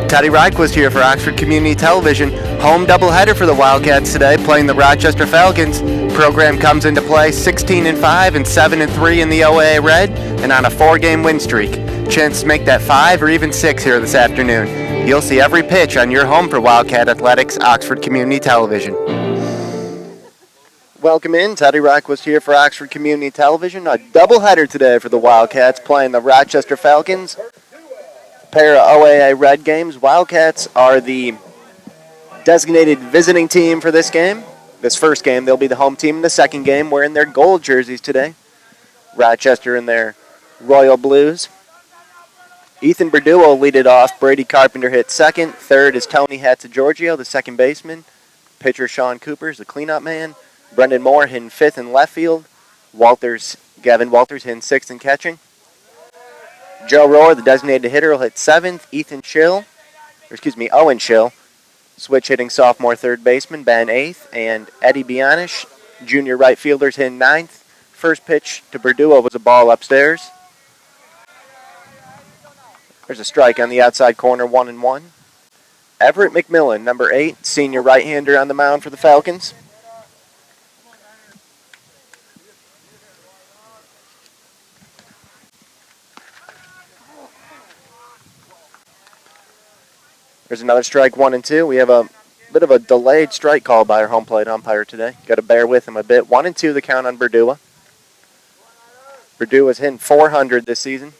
Teddy Ryquist here for Oxford Community Television. Home doubleheader for the Wildcats today, playing the Rochester Falcons. Program comes into play 16-5 and 7-3 in the OAA Red, and on a 4-game win streak. Chance to make that 5 or even 6 here this afternoon. You'll see every pitch on your home for Wildcat Athletics, Oxford Community Television. Welcome in. Teddy Ryquist here for Oxford Community Television. A doubleheader today for the Wildcats, playing the Rochester Falcons. Pair of OAA Red games. Wildcats are the designated visiting team for this game. This first game, they'll be the home team. In the second game, wearing their gold jerseys today. Rochester in their royal blues. Ethan Berduo will lead it off. Brady Carpenter hit second. Third is Tony Hatzigiorgio, the second baseman. Pitcher Sean Cooper is the cleanup man. Brendan Moore hitting fifth in left field. Gavin Walters hitting sixth in catching. Joe Rohr, the designated hitter, will hit seventh. Owen Schill, switch hitting sophomore third baseman, Ben eighth. And Eddie Bianish, junior right fielders, hitting ninth. First pitch to Berduo was a ball upstairs. There's a strike on the outside corner, 1-1. Everett McMillan, number 8, senior right-hander on the mound for the Falcons. There's another strike, 1-2. We have a bit of a delayed strike call by our home plate umpire today. Got to bear with him a bit. 1-2 the count on Berduo. Berduo's hitting .400 this season.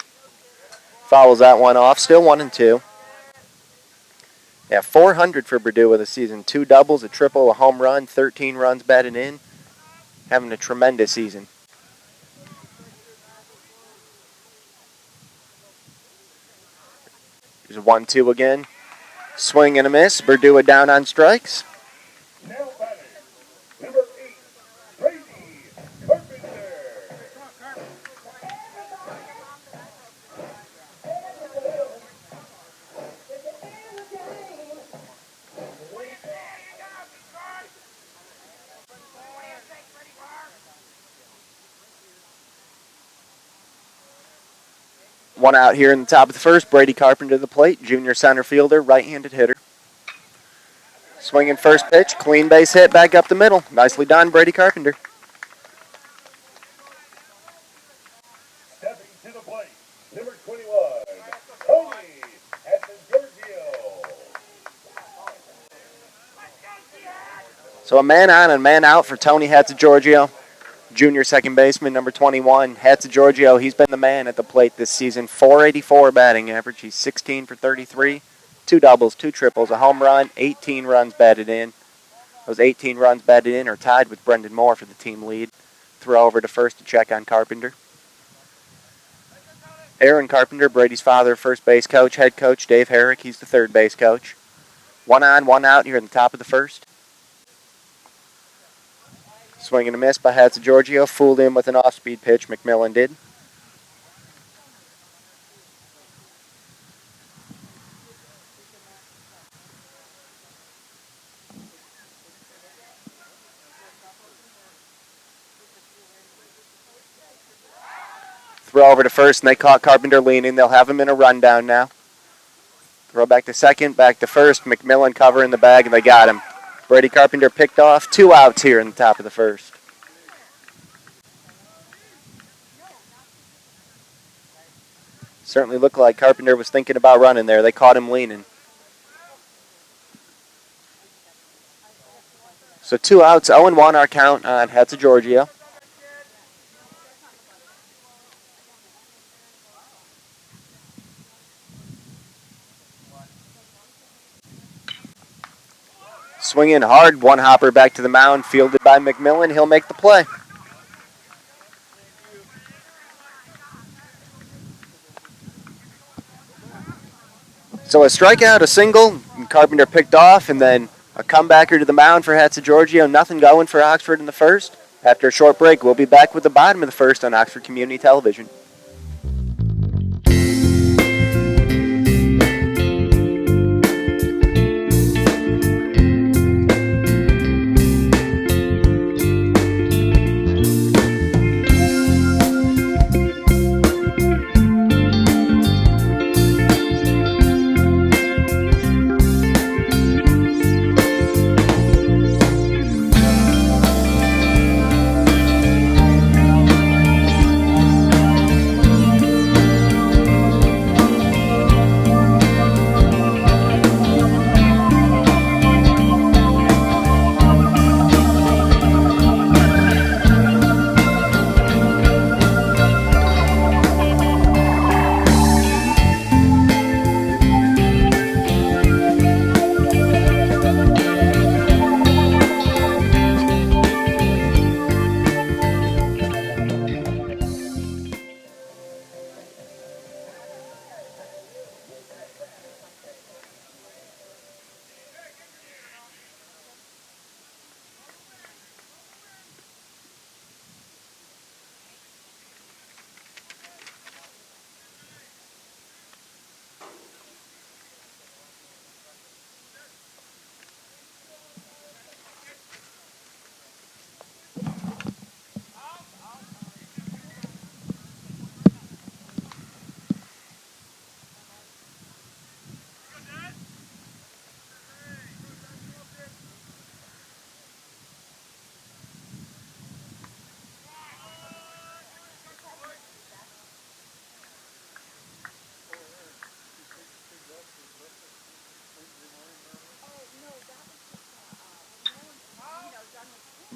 Fouls that one off. Still 1-2. Yeah, .400 for Berduo this season. 2 doubles, a triple, a home run, 13 runs batted in. Having a tremendous season. There's a 1-2 again. Swing and a miss. Berduo down on strikes. Now batting, number 8, Brady Carpenter. One out here in the top of the first. Brady Carpenter to the plate. Junior center fielder, right-handed hitter. Swinging first pitch. Clean base hit back up the middle. Nicely done, Brady Carpenter. Stepping to the plate, number 21, Tony Hatzigiorgio. So a man on and man out for Tony Hatzigiorgio. Junior second baseman, number 21. Hatzigiorgio, he's been the man at the plate this season. .484 batting average. He's 16 for 33. 2 doubles, 2 triples, a home run, 18 runs batted in. Those 18 runs batted in are tied with Brendan Moore for the team lead. Throw over to first to check on Carpenter. Aaron Carpenter, Brady's father, first base coach, head coach. Dave Herrick, he's the third base coach. 1 on, 1 out here in the top of the first. Swing and a miss by Hatzigiorgio. Fooled him with an off-speed pitch, McMillan did. Throw over to first, and they caught Carpenter leaning. They'll have him in a rundown now. Throw back to second, back to first. McMillan covering the bag, and they got him. Brady Carpenter picked off. 2 outs here in the top of the first. Certainly looked like Carpenter was thinking about running there. They caught him leaning. So 2 outs, 0-1 our count on Hatzigiorgio. Swinging hard, one hopper back to the mound, fielded by McMillan. He'll make the play. So a strikeout, a single, and Carpenter picked off, and then a comebacker to the mound for Hatzigiorgio. Nothing going for Oxford in the first. After a short break, we'll be back with the bottom of the first on Oxford Community Television.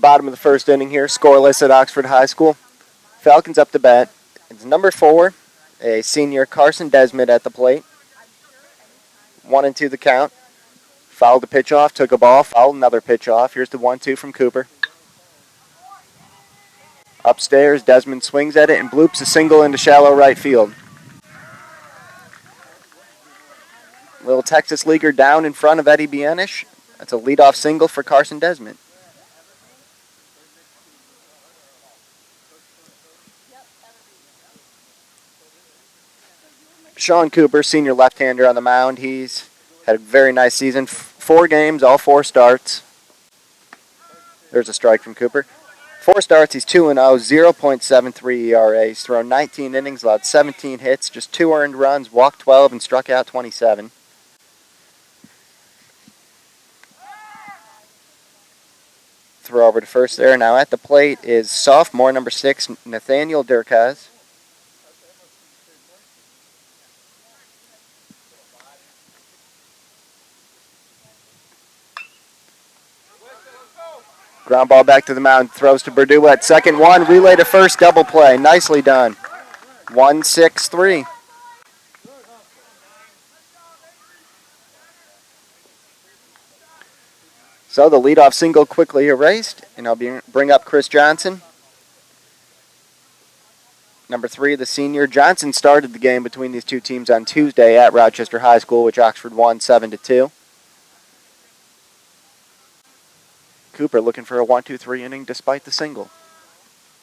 Bottom of the first inning here, scoreless at Oxford High School. Falcons up to bat. It's number 4, a senior Carson Desmond at the plate. 1-2 the count. Fouled the pitch off, took a ball, fouled another pitch off. Here's the 1-2 from Cooper. Upstairs, Desmond swings at it and bloops a single into shallow right field. Little Texas leaguer down in front of Eddie Bienish. That's a leadoff single for Carson Desmond. Sean Cooper, senior left-hander on the mound. He's had a very nice season. 4 games, all 4 starts. There's a strike from Cooper. 4 starts, he's 2-0, 0.73 ERA. He's thrown 19 innings, allowed 17 hits, just 2 earned runs, walked 12, and struck out 27. Throw over to first there. Now at the plate is sophomore, number 6, Nathaniel Durkaz. Ground ball back to the mound. Throws to Berdua at second. 1. Relay to first. Double play. Nicely done. 1-6-3. So the leadoff single quickly erased. And I'll bring up Chris Johnson. Number 3, the senior. Johnson started the game between these two teams on Tuesday at Rochester High School, which Oxford won 7-2. Cooper looking for a 1-2-3 inning despite the single.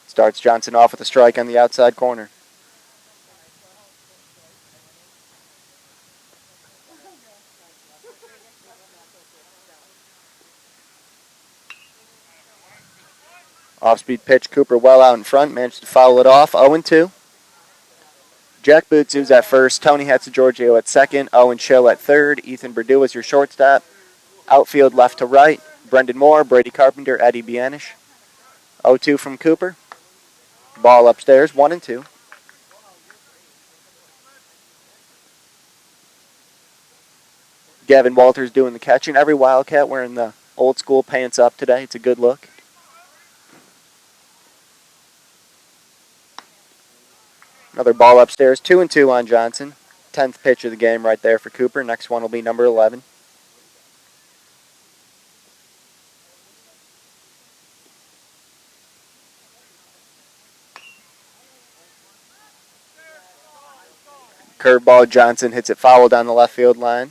Starts Johnson off with a strike on the outside corner. Off-speed pitch, Cooper well out in front, managed to foul it off, 0-2. Jack Bootsu's at first, Tony Hatzigiorgio at second, Owen Cho at third, Ethan Berdua is your shortstop. Outfield left to right, Brendan Moore, Brady Carpenter, Eddie Bienish. 0-2 from Cooper. Ball upstairs, 1-2. Gavin Walters doing the catching. Every Wildcat wearing the old school pants up today. It's a good look. Another ball upstairs, 2-2 on Johnson. 10th pitch of the game right there for Cooper. Next one will be number 11. Curveball, Johnson hits it foul down the left field line.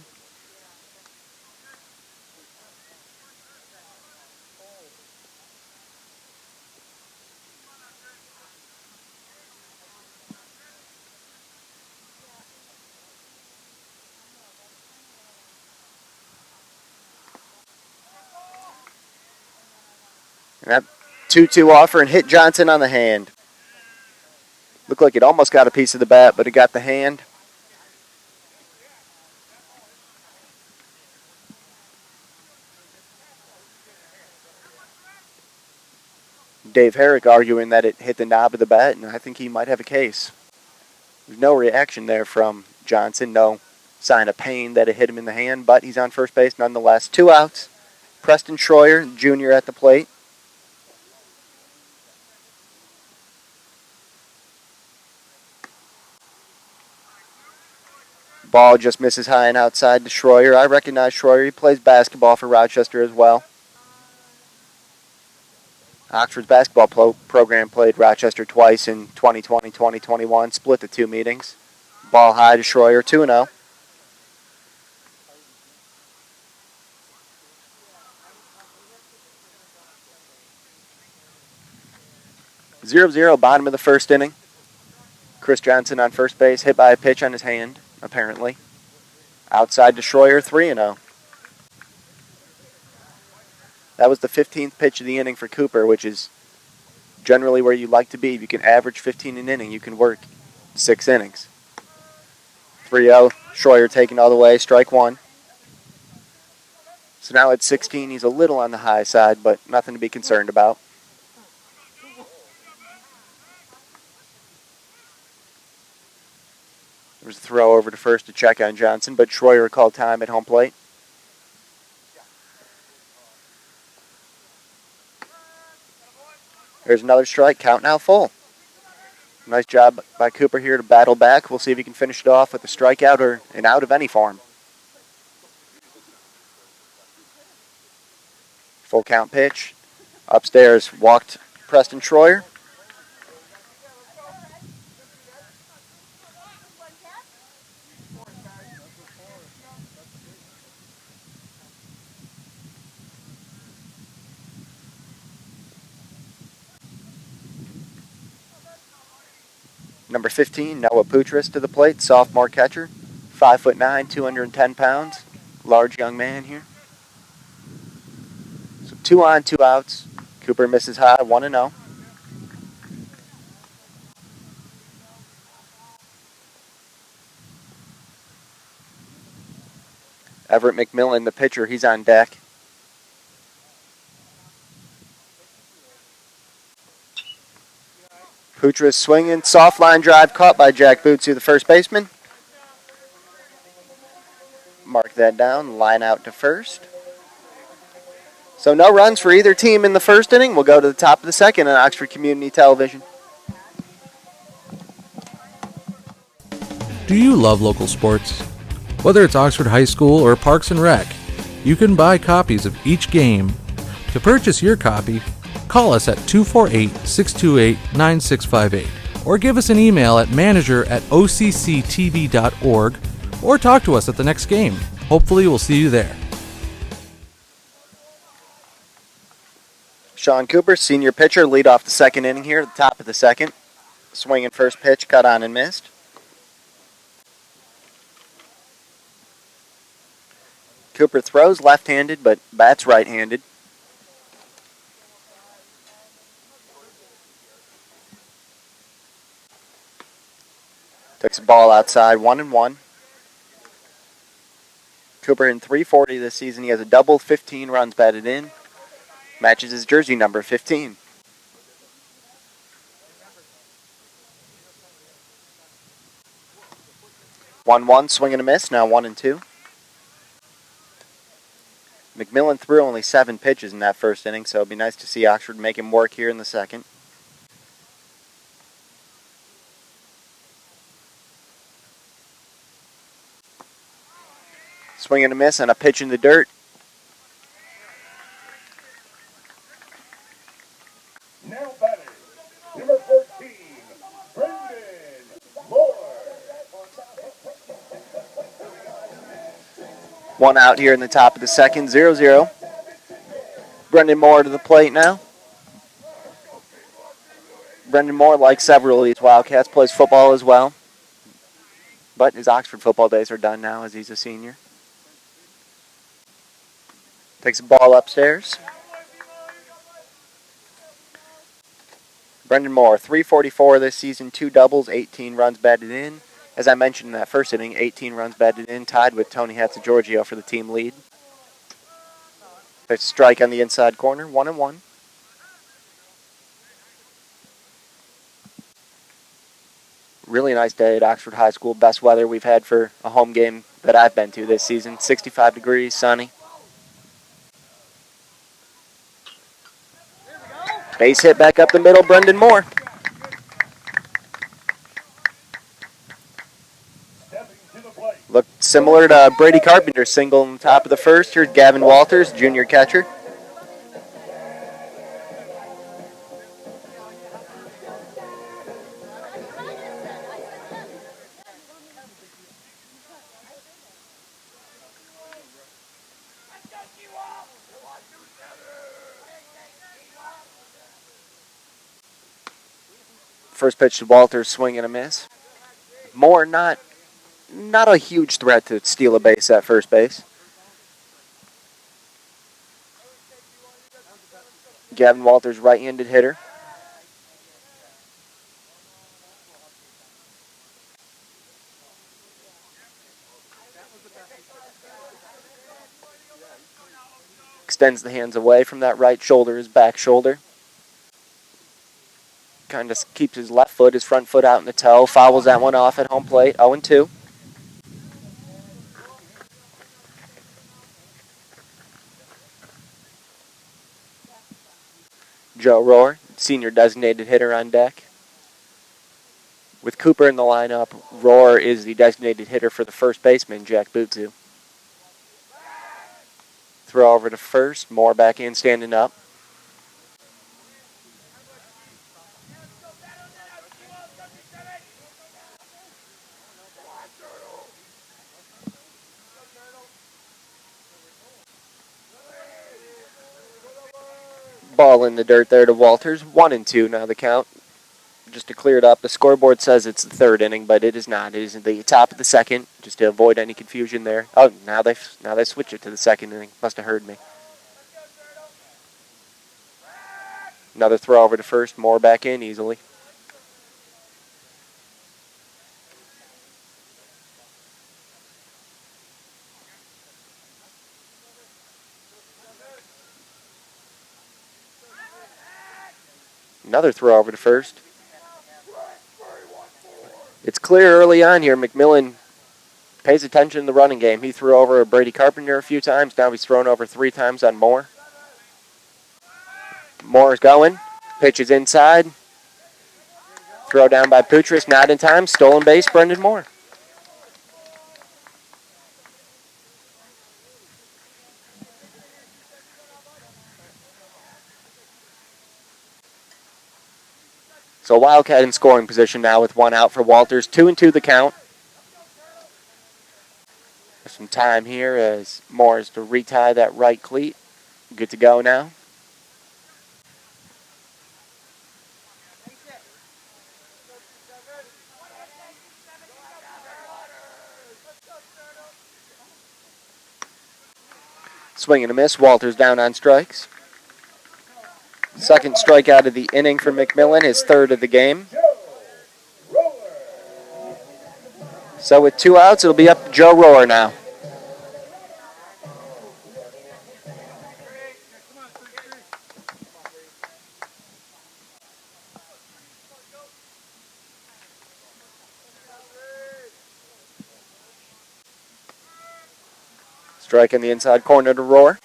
And that 2-2 offer and hit Johnson on the hand. Looked like it almost got a piece of the bat, but it got the hand. Dave Herrick arguing that it hit the knob of the bat, and I think he might have a case. There's no reaction there from Johnson, no sign of pain that it hit him in the hand, but he's on first base nonetheless. 2 outs. Preston Schroyer, Jr. at the plate. Ball just misses high and outside to Schroyer. I recognize Schroyer. He plays basketball for Rochester as well. Oxford's basketball program played Rochester twice in 2020, 2021, split the 2 meetings. Ball high to Schroyer, 2-0. Zero, bottom of the first inning. Chris Johnson on first base, hit by a pitch on his hand, apparently. Outside to Schroyer, 3-0. That was the 15th pitch of the inning for Cooper, which is generally where you like to be. If you can average 15 an inning, you can work 6 innings. 3-0, Schroyer taking all the way, strike 1. So now at 16, he's a little on the high side, but nothing to be concerned about. There's a throw over to first to check on Johnson, but Schroyer called time at home plate. There's another strike. Count now full. Nice job by Cooper here to battle back. We'll see if he can finish it off with a strikeout or an out of any form. Full count pitch. Upstairs walked Preston Troyer. Number 15, Noah Putris to the plate, sophomore catcher. 5'9", 210 pounds. Large young man here. So 2 on, 2 outs. Cooper misses high, 1-0. Everett McMillan, the pitcher, he's on deck. Putris swinging, soft line drive caught by Jack Bootsy, the first baseman. Mark that down, line out to first. So no runs for either team in the first inning. We'll go to the top of the second on Oxford Community Television. Do you love local sports? Whether it's Oxford High School or Parks and Rec, you can buy copies of each game. To purchase your copy, call us at 248-628-9658 or give us an email at manager@occtv.org or talk to us at the next game. Hopefully we'll see you there. Sean Cooper, senior pitcher, lead off the second inning here at the top of the second. Swinging first pitch, cut on and missed. Cooper throws left-handed, but bats right-handed. Takes a ball outside, 1-1. Cooper in .340 this season. He has a double, 15 runs batted in. Matches his jersey number, 15. 1-1, swing and a miss, now 1-2. McMillan threw only 7 pitches in that first inning, so it'd be nice to see Oxford make him work here in the second. Swing and a miss and a pitch in the dirt. Now batting, number 14, Brendan Moore. 1 out here in the top of the second, 0-0. Brendan Moore to the plate now. Brendan Moore, like several of these Wildcats, plays football as well. But his Oxford football days are done now as he's a senior. Takes a ball upstairs. Brendan Moore, .344 this season, 2 doubles, 18 runs batted in. As I mentioned in that first inning, 18 runs batted in, tied with Tony Hatzigiorgio for the team lead. There's a strike on the inside corner, 1-1. Really nice day at Oxford High School. Best weather we've had for a home game that I've been to this season. 65 degrees, sunny. Base hit back up the middle, Brendan Moore. Looked similar to Brady Carpenter's single on the top of the first. Here's Gavin Walters, junior catcher. First pitch to Walters, swing and a miss. Moore not a huge threat to steal a base at first base. Gavin Walters, right-handed hitter. Extends the hands away from that right shoulder, his back shoulder. Kind of keeps his left foot, his front foot out in the toe. Fouls that one off at home plate, 0-2. Joe Rohr, senior designated hitter on deck. With Cooper in the lineup, Rohr is the designated hitter for the first baseman, Jack Butzu. Throw over to first, Moore back in, standing up. Ball in the dirt there to Walters. 1-2 now the count. Just to clear it up, the scoreboard says it's the third inning, but it is not. It is the top of the second, just to avoid any confusion there. Oh, now they switch it to the second inning. Must have heard me. Another throw over to first. Moore back in easily. Another throw over to first. It's clear early on here. McMillan pays attention to the running game. He threw over Brady Carpenter a few times. Now he's thrown over 3 times on Moore. Moore is going. Pitch is inside. Throw down by Putris. Not in time. Stolen base, Brendan Moore. So Wildcat in scoring position now with 1 out for Walters. 2-2 the count. There's some time here as Moore is to retie that right cleat. Good to go now. Swing and a miss. Walters down on strikes. Second strikeout of the inning for McMillan, his third of the game. So with 2 outs, it'll be up to Joe Rohr now. Strike in the inside corner to Rohr.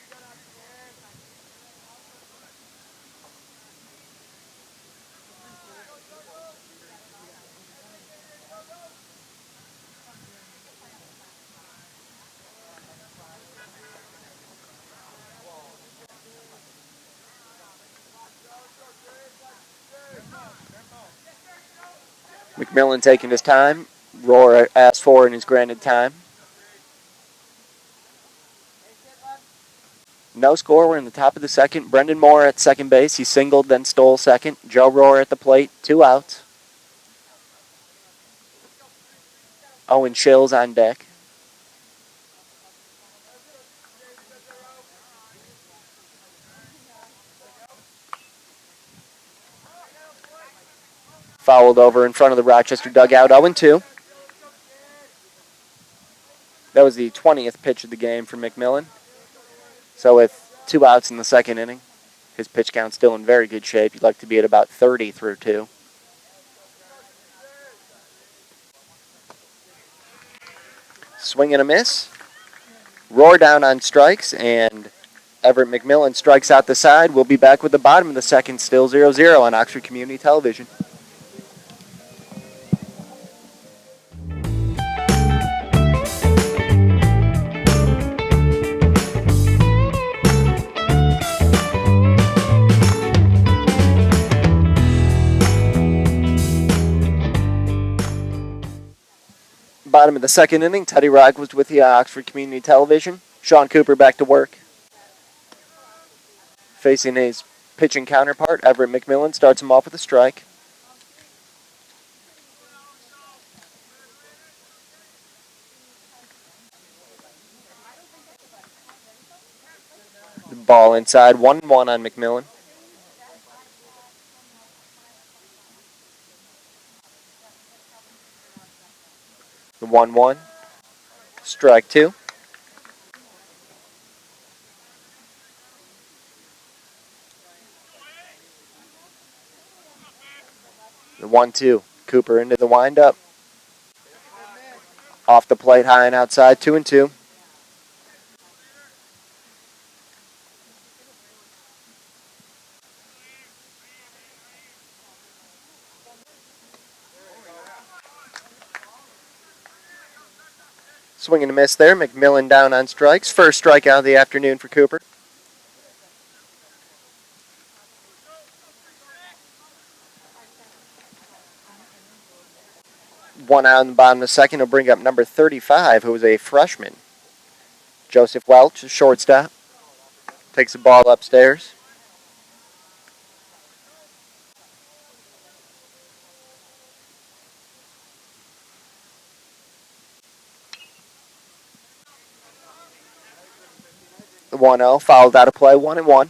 McMillan taking his time. Rohr asked for and is granted time. No score. We're in the top of the second. Brendan Moore at second base. He singled, then stole second. Joe Rohr at the plate. 2 outs. Owen Schills on deck. Fouled over in front of the Rochester dugout. 0-2. That was the 20th pitch of the game for McMillan. So with 2 outs in the second inning, his pitch count's still in very good shape. You'd like to be at about 30 through 2. Swing and a miss. Rohr down on strikes, and Everett McMillan strikes out the side. We'll be back with the bottom of the second, still 0-0 on Oxford Community Television. Bottom of the second inning, Teddy Rogg was with the Oxford Community Television. Sean Cooper back to work. Facing his pitching counterpart, Everett McMillan, starts him off with a strike. The ball inside, 1-1 on McMillan. The 1-1. Strike 2. The 1-2. Cooper into the windup. Off the plate, high and outside, 2-2. Swing and a miss there. McMillan down on strikes. First strikeout of the afternoon for Cooper. One out in the bottom of the second will bring up number 35, who was a freshman. Joseph Welch, a shortstop. Takes the ball upstairs. The 1-0 fouled out of play, 1-1.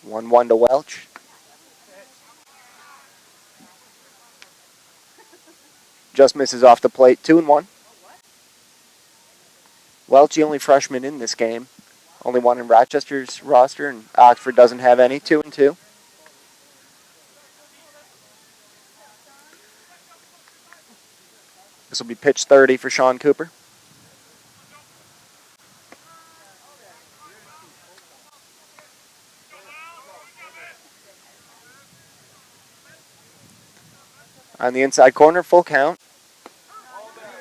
One to Welch. Just misses off the plate, 2-1. Welch, the only freshman in this game. Only one in Rochester's roster, and Oxford doesn't have any, 2-2. This will be pitch 30 for Sean Cooper. On the inside corner, full count.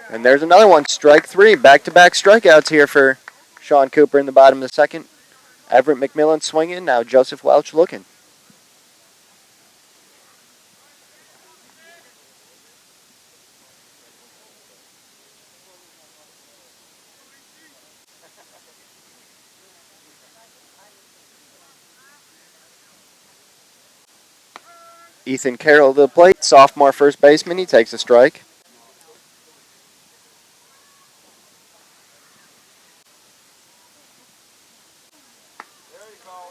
And there's another one, strike three. Back-to-back strikeouts here for Sean Cooper in the bottom of the second. Everett McMillan swinging, now Joseph Welch looking. Ethan Carroll to the plate, sophomore first baseman. He takes a strike.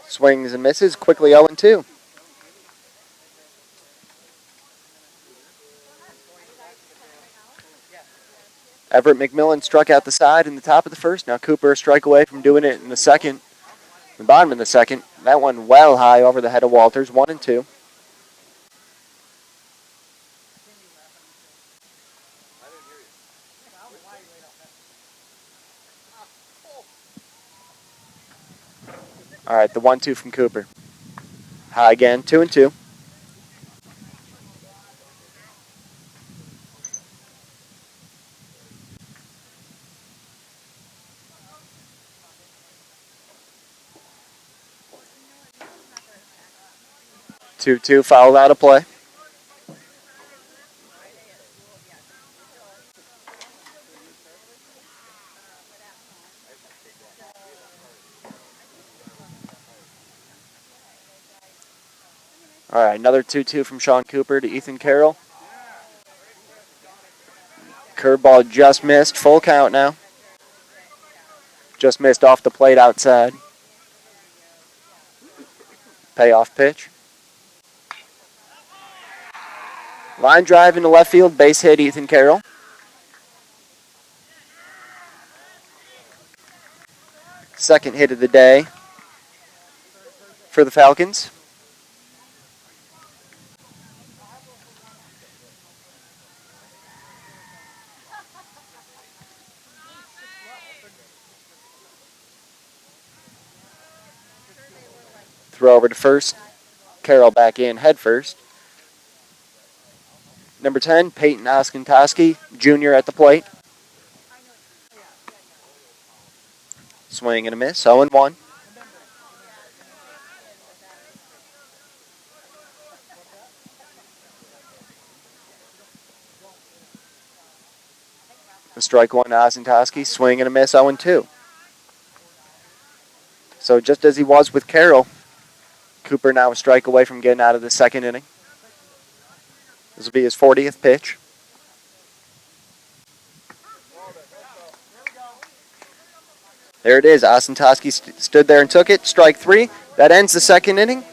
Swings and misses, quickly 0-2. Everett McMillan struck out the side in the top of the first. Now Cooper a strike away from doing it in the second. The bottom of the second. That one well high over the head of Walters, 1-2. All right, the 1-2 from Cooper. High again, 2-2. Two fouled out of play. All right, another 2-2 from Sean Cooper to Ethan Carroll. Curveball just missed. Full count now. Just missed off the plate outside. Payoff pitch. Line drive into left field. Base hit, Ethan Carroll. Second hit of the day for the Falcons. Throw over to first. Carroll back in head first. Number 10, Peyton Oskentowski, Jr. at the plate. Swing and a miss, 0-1. A strike one to Oskentowski, swing and a miss, 0-2. So just as he was with Carroll, Cooper now a strike away from getting out of the second inning. This will be his 40th pitch. There it is. Oskentowski stood there and took it. Strike three. That ends the second inning.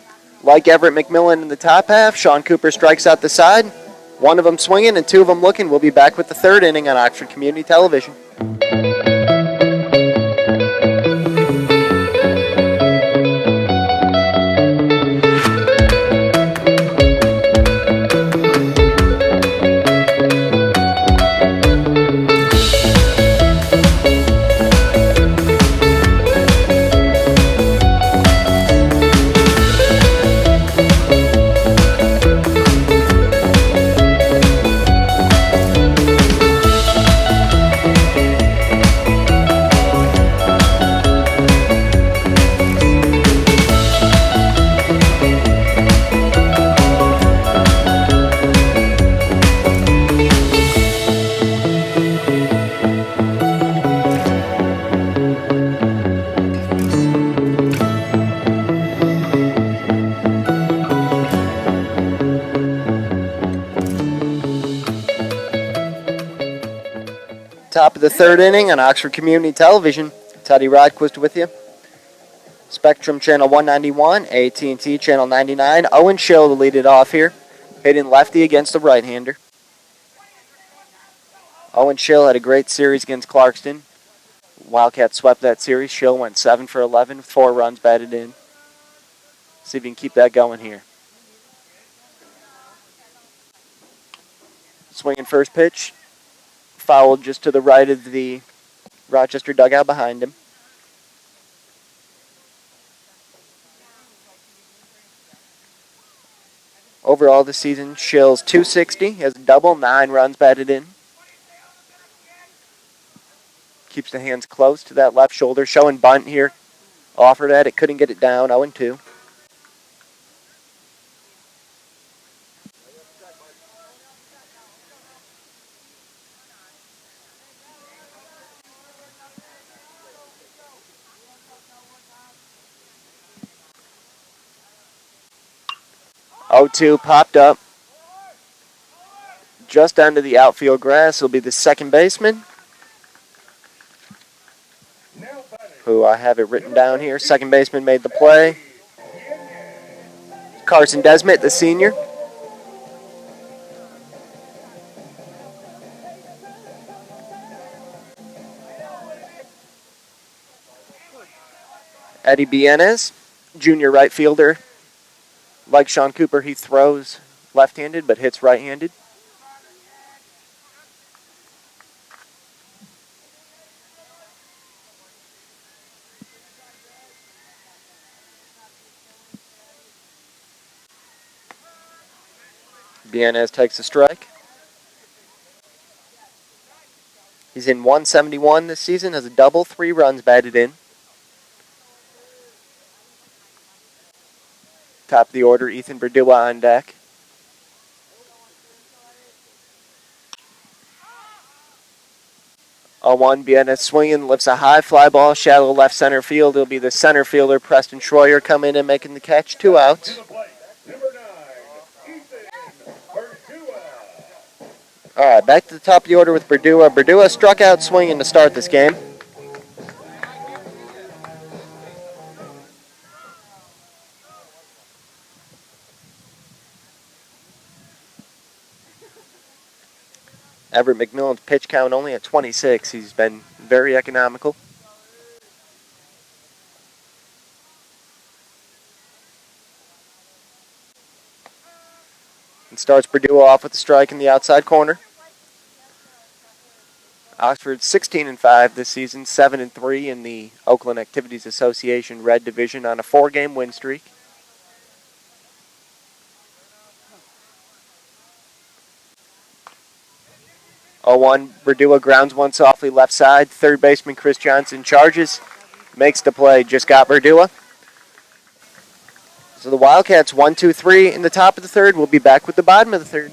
Like Everett McMillan in the top half, Sean Cooper strikes out the side. One of them swinging and two of them looking. We'll be back with the third inning on Oxford Community Television. Top of the third inning on Oxford Community Television. Teddy Rodquist with you. Spectrum Channel 191, AT&T Channel 99. Owen Schill to lead it off here. Hitting lefty against the right-hander. Owen Schill had a great series against Clarkston. Wildcats swept that series. Schill went 7 for 11, 4 runs batted in. See if you can keep that going here. Swinging first pitch. Fouled just to the right of the Rochester dugout behind him. Overall this season, Schill's 260, has a double, 9 runs batted in. Keeps the hands close to that left shoulder, showing bunt here. Offered at it, couldn't get it down, 0-2. Popped up. Just onto the outfield grass will be the second baseman, who I have it written down here. Second baseman made the play. Carson Desmet, the senior. Eddie Bienes, junior right fielder. Like Sean Cooper, he throws left-handed but hits right-handed. Bienes takes a strike. He's in 171 this season, has a double, 3 runs batted in. Top of the order, Ethan Berdua on deck. On one, Bienes swinging, lifts a high fly ball, shallow left center field. It'll be the center fielder, Preston Schroyer, come in and making the catch. 2 outs. All right, back to the top of the order with Berdua. Berdua struck out swinging to start this game. Everett McMillan's pitch count only at 26. He's been very economical. And starts Berdua off with a strike in the outside corner. Oxford 16-5 this season, 7-3 in the Oakland Activities Association Red Division on a 4-game win streak. Oh-1, Berdua grounds one softly left side. Third baseman Chris Johnson charges, makes the play, just got Berdua. So the Wildcats 1-2-3 in the top of the third. We'll be back with the bottom of the third.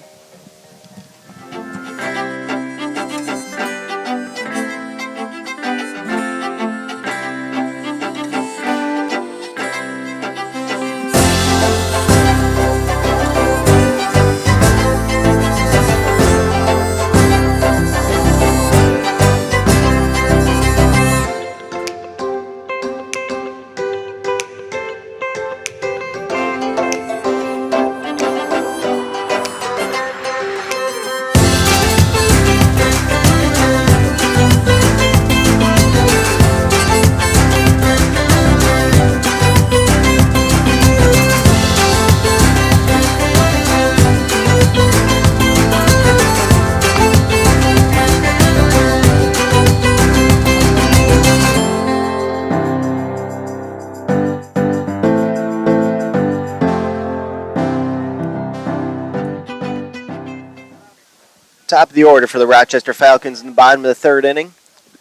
Top of the order for the Rochester Falcons in the bottom of the third inning.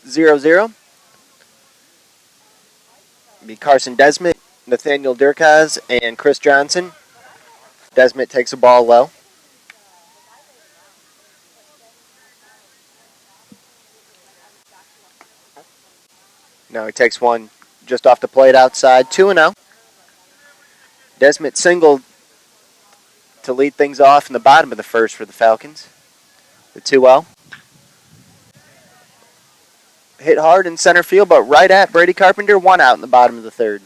0-0. Be Carson Desmet, Nathaniel Durkaz, and Chris Johnson. Desmet takes a ball low. Now he takes one just off the plate outside. 2-0. Desmet singled to lead things off in the bottom of the first for the Falcons. The 2-0. hit hard in center field, but right at Brady Carpenter. 1 out in the bottom of the third.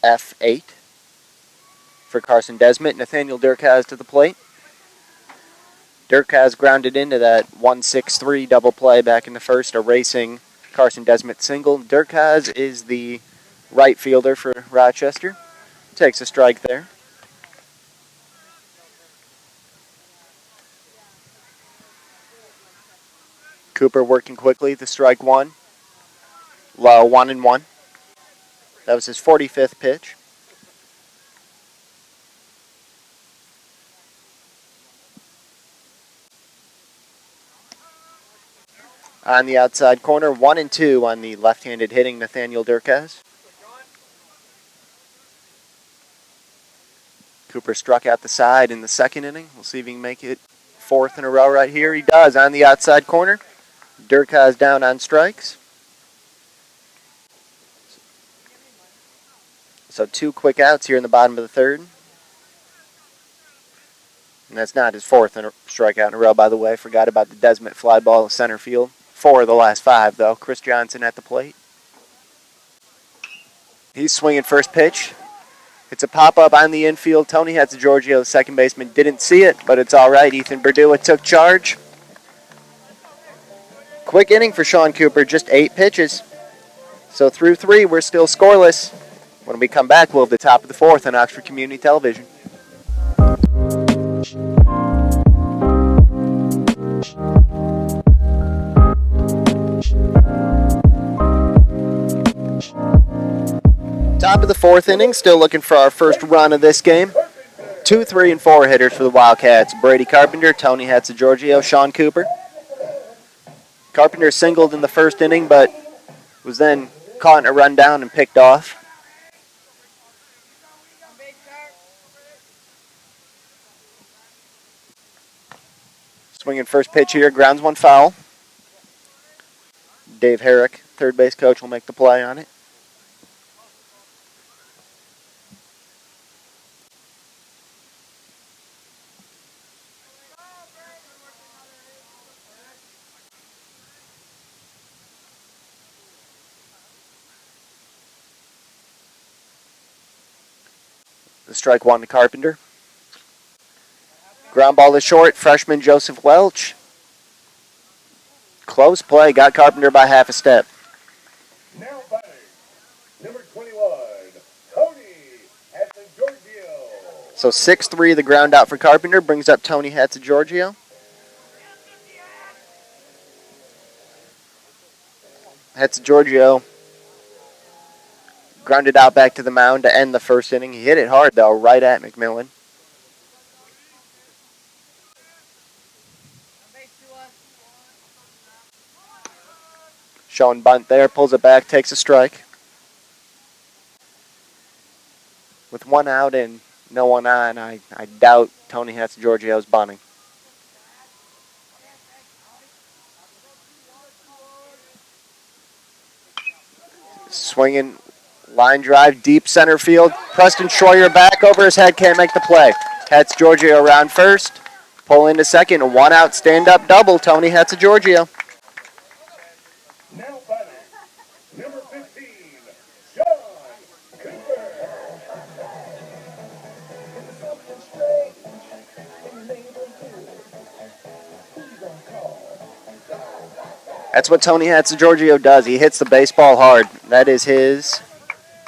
F8 for Carson Desmet. Nathaniel Durkaz to the plate. Durkaz grounded into that 1-6-3 double play back in the first, erasing Carson Desmet single. Durkaz is the right fielder for Rochester. Takes a strike there. Cooper working quickly, the strike one. Low, 1-1. That was his 45th pitch. On the outside corner, 1-2 on the left-handed hitting Nathaniel Durkaz. Cooper struck out the side in the second inning. We'll see if he can make it fourth in a row right here. He does on the outside corner. Durkaz down on strikes. So 2 quick outs here in the bottom of the third. And that's not his fourth strikeout in a row, by the way. Forgot about the Desmet fly ball in center field. 4 of the last 5, though. Chris Johnson at the plate. He's swinging first pitch. It's a pop-up on the infield. Tony Hatzigiorgio, the second baseman, didn't see it, but it's all right. Ethan Berdua took charge. Quick inning for Sean Cooper, just 8 pitches. So through 3, we're still scoreless. When we come back, we'll have the top of the 4th on Oxford Community Television. Top of the 4th inning, still looking for our first run of this game. 2, 3, and 4 hitters for the Wildcats. Brady Carpenter, Tony Hatzigiorgio, Sean Cooper. Carpenter singled in the first inning, but was then caught in a rundown and picked off. Swinging first pitch here, grounds one foul. Dave Herrick, third base coach, will make the play on it. The strike one to Carpenter. Ground ball to short, freshman Joseph Welch. Close play, got Carpenter by half a step. Now batting, number 21, Tony Hatzigiorgio. So 6-3, the ground out for Carpenter, brings up Tony Hatzigiorgio. Hatzigiorgio grounded out back to the mound to end the first inning. He hit it hard, though, right at McMillan. Showing bunt there, pulls it back, takes a strike. With 1 out and no one on, I doubt Tony Hatzigiorgio's bunting. Swinging, line drive, deep center field. Preston Schroyer back over his head, can't make the play. Hatzigiorgio around first, pull into second, 1 out, stand-up double, Tony Hatzigiorgio. Now batting, number 15, Sean Cooper. That's what Tony Hatzigiorgio does. He hits the baseball hard. That is his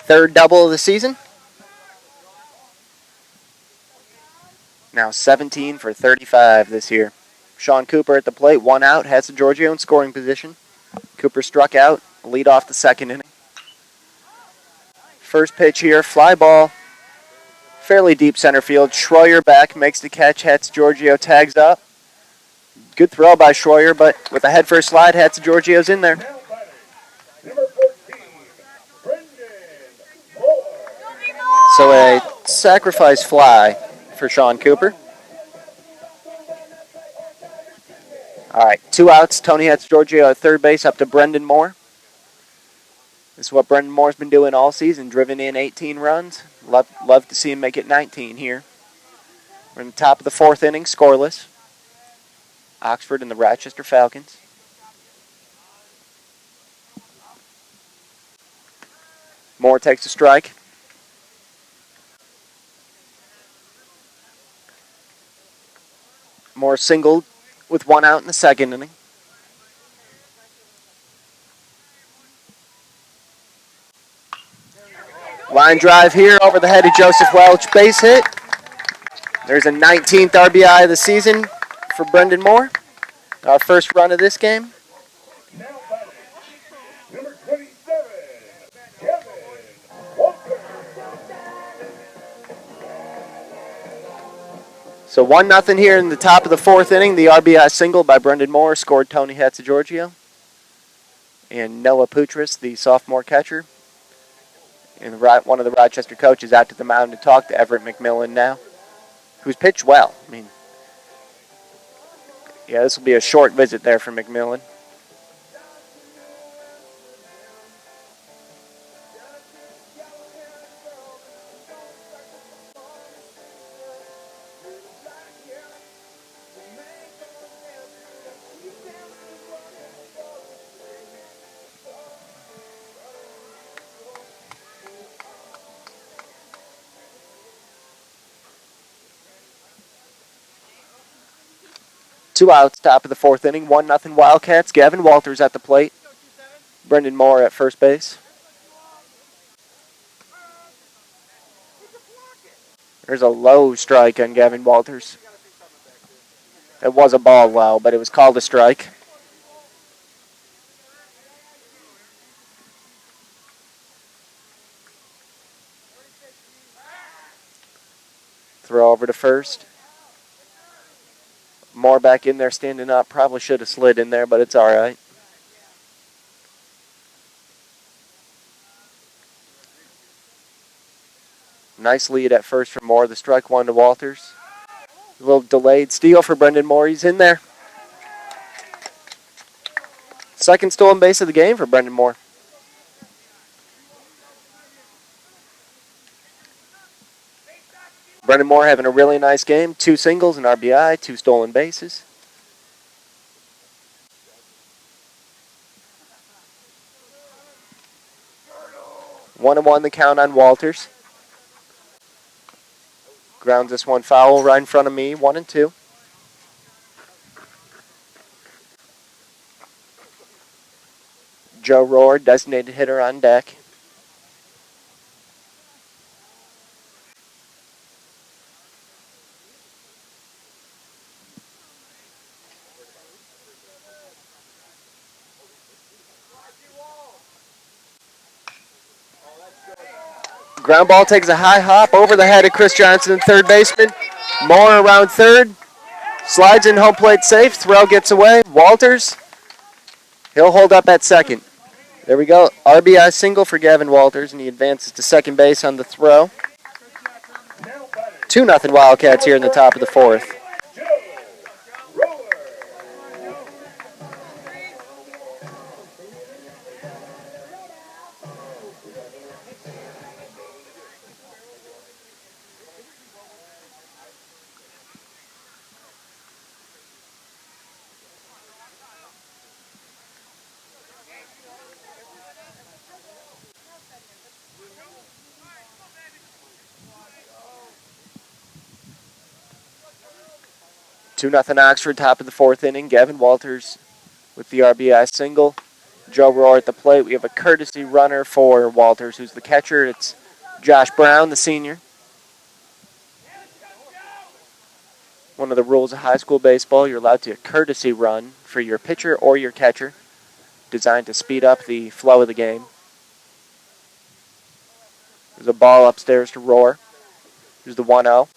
3rd double of the season. Now 17 for 35 this year. Sean Cooper at the plate, 1 out. Hatzigiorgio in scoring position. Cooper struck out, lead off the second inning. First pitch here, fly ball. Fairly deep center field. Schroyer back, makes the catch. Hatzigiorgio tags up. Good throw by Schroyer, but with a head first slide, Hatzigiorgio's in there. Now batting, number 14, Brendan Moore. So a sacrifice fly for Sean Cooper. All right, 2 outs. Tony Hatzigiorgio at third base, up to Brendan Moore. This is what Brendan Moore's been doing all season, driven in 18 runs. Love to see him make it 19 here. We're in the top of the 4th inning, scoreless. Oxford and the Rochester Falcons. Moore takes a strike. Moore singled with 1 out in the second inning. Line drive here over the head of Joseph Welch. Base hit. There's a 19th RBI of the season for Brendan Moore. Our first run of this game. Now batting, number 27, Kevin Walker. So 1-0 here in the top of the fourth inning. The RBI single by Brendan Moore scored Tony Hatzigiorgio. And Noah Putris, the sophomore catcher. And one of the Rochester coaches out to the mound to talk to Everett McMillan now, who's pitched well. I mean, yeah, this will be a short visit there for McMillan. Two outs, top of the fourth inning. 1-0 Wildcats. Gavin Walters at the plate. Brendan Moore at first base. There's a low strike on Gavin Walters. It was a ball low, but it was called a strike. Throw over to first. Moore back in there standing up. Probably should have slid in there, but it's all right. Nice lead at first for Moore. The strike one to Walters. A little delayed steal for Brendan Moore. He's in there. Second stolen base of the game for Brendan Moore. Brendan Moore having a really nice game. 2 singles, an RBI, 2 stolen bases. One and one the count on Walters. Grounds this one foul right in front of me. 1-2. Joe Rohr, designated hitter on deck. Ground ball takes a high hop over the head of Chris Johnson, third baseman. Moore around third. Slides in home plate safe. Throw gets away. Walters, he'll hold up at second. There we go. RBI single for Gavin Walters, and he advances to second base on the throw. 2-0 Wildcats here in the top of the fourth. Two nothing Oxford, top of the fourth inning. Gavin Walters with the RBI single. Joe Rohr at the plate. We have a courtesy runner for Walters, who's the catcher. It's Josh Brown, the senior. One of the rules of high school baseball, you're allowed to courtesy run for your pitcher or your catcher, designed to speed up the flow of the game. There's a ball upstairs to Rohr. Here's the 1-0.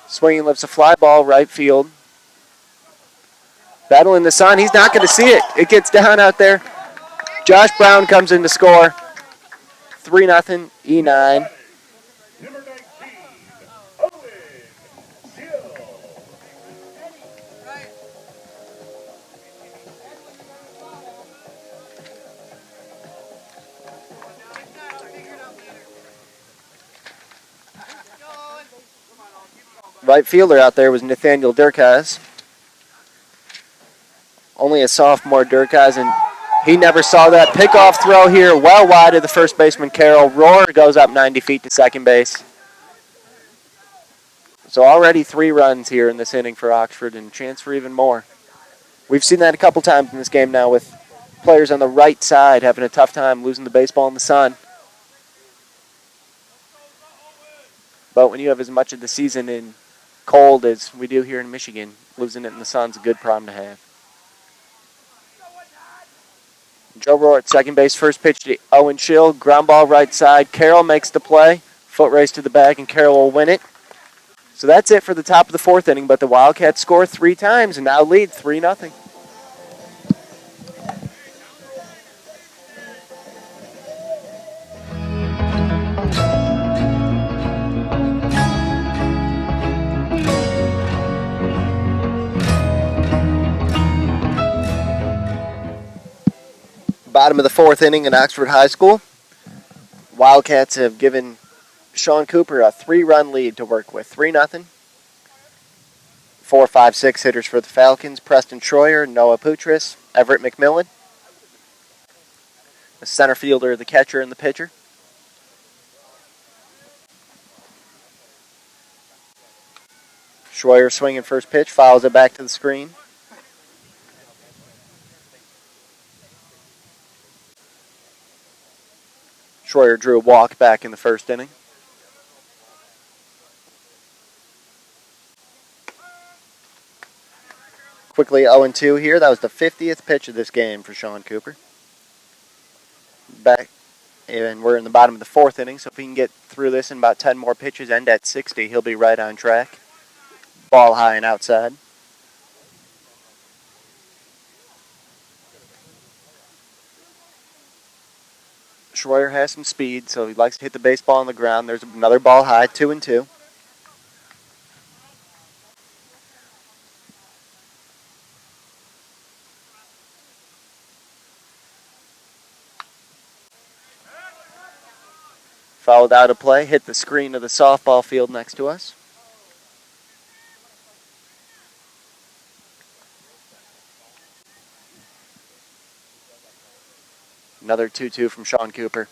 Swinging lifts a fly ball, right field. Battle in the sun. He's not going to see it. It gets down out there. Josh Brown comes in to score. 3-0 E9. Number 19, Owen Gill. Right fielder out there was Nathaniel Durkaz. Only a sophomore, Durkaz, and He never saw that pickoff throw here, well wide of the first baseman, Carroll. Roar goes up 90 feet to second base. So already 3 runs here in this inning for Oxford and a chance for even more. We've seen that a couple times in this game now with players on the right side having a tough time losing the baseball in the sun. But when you have as much of the season in cold as we do here in Michigan, losing it in the sun's a good problem to have. Joe Roar at second base, first pitch to Owen Schill, ground ball right side. Carroll makes the play, foot race to the bag, and Carroll will win it. So that's it for the top of the 4th inning, but the Wildcats score 3 times and now lead 3-0. Bottom of the 4th inning at Oxford High School. Wildcats have given Sean Cooper a 3-run lead to work with. 3-0. 4, 5, 6 hitters for the Falcons. Preston Troyer, Noah Putris, Everett McMillan. The center fielder, the catcher, and the pitcher. Troyer swinging first pitch, fouls it back to the screen. Troyer drew a walk back in the 1st inning. Quickly 0-2 here. That was the 50th pitch of this game for Sean Cooper. Back, and we're in the bottom of the 4th inning, so if he can get through this in about 10 more pitches, end at 60, he'll be right on track. Ball high and outside. Schroyer has some speed, so he likes to hit the baseball on the ground. There's another ball high, 2-2. Fouled out of play, hit the screen of the softball field next to us. Another 2-2 from Sean Cooper.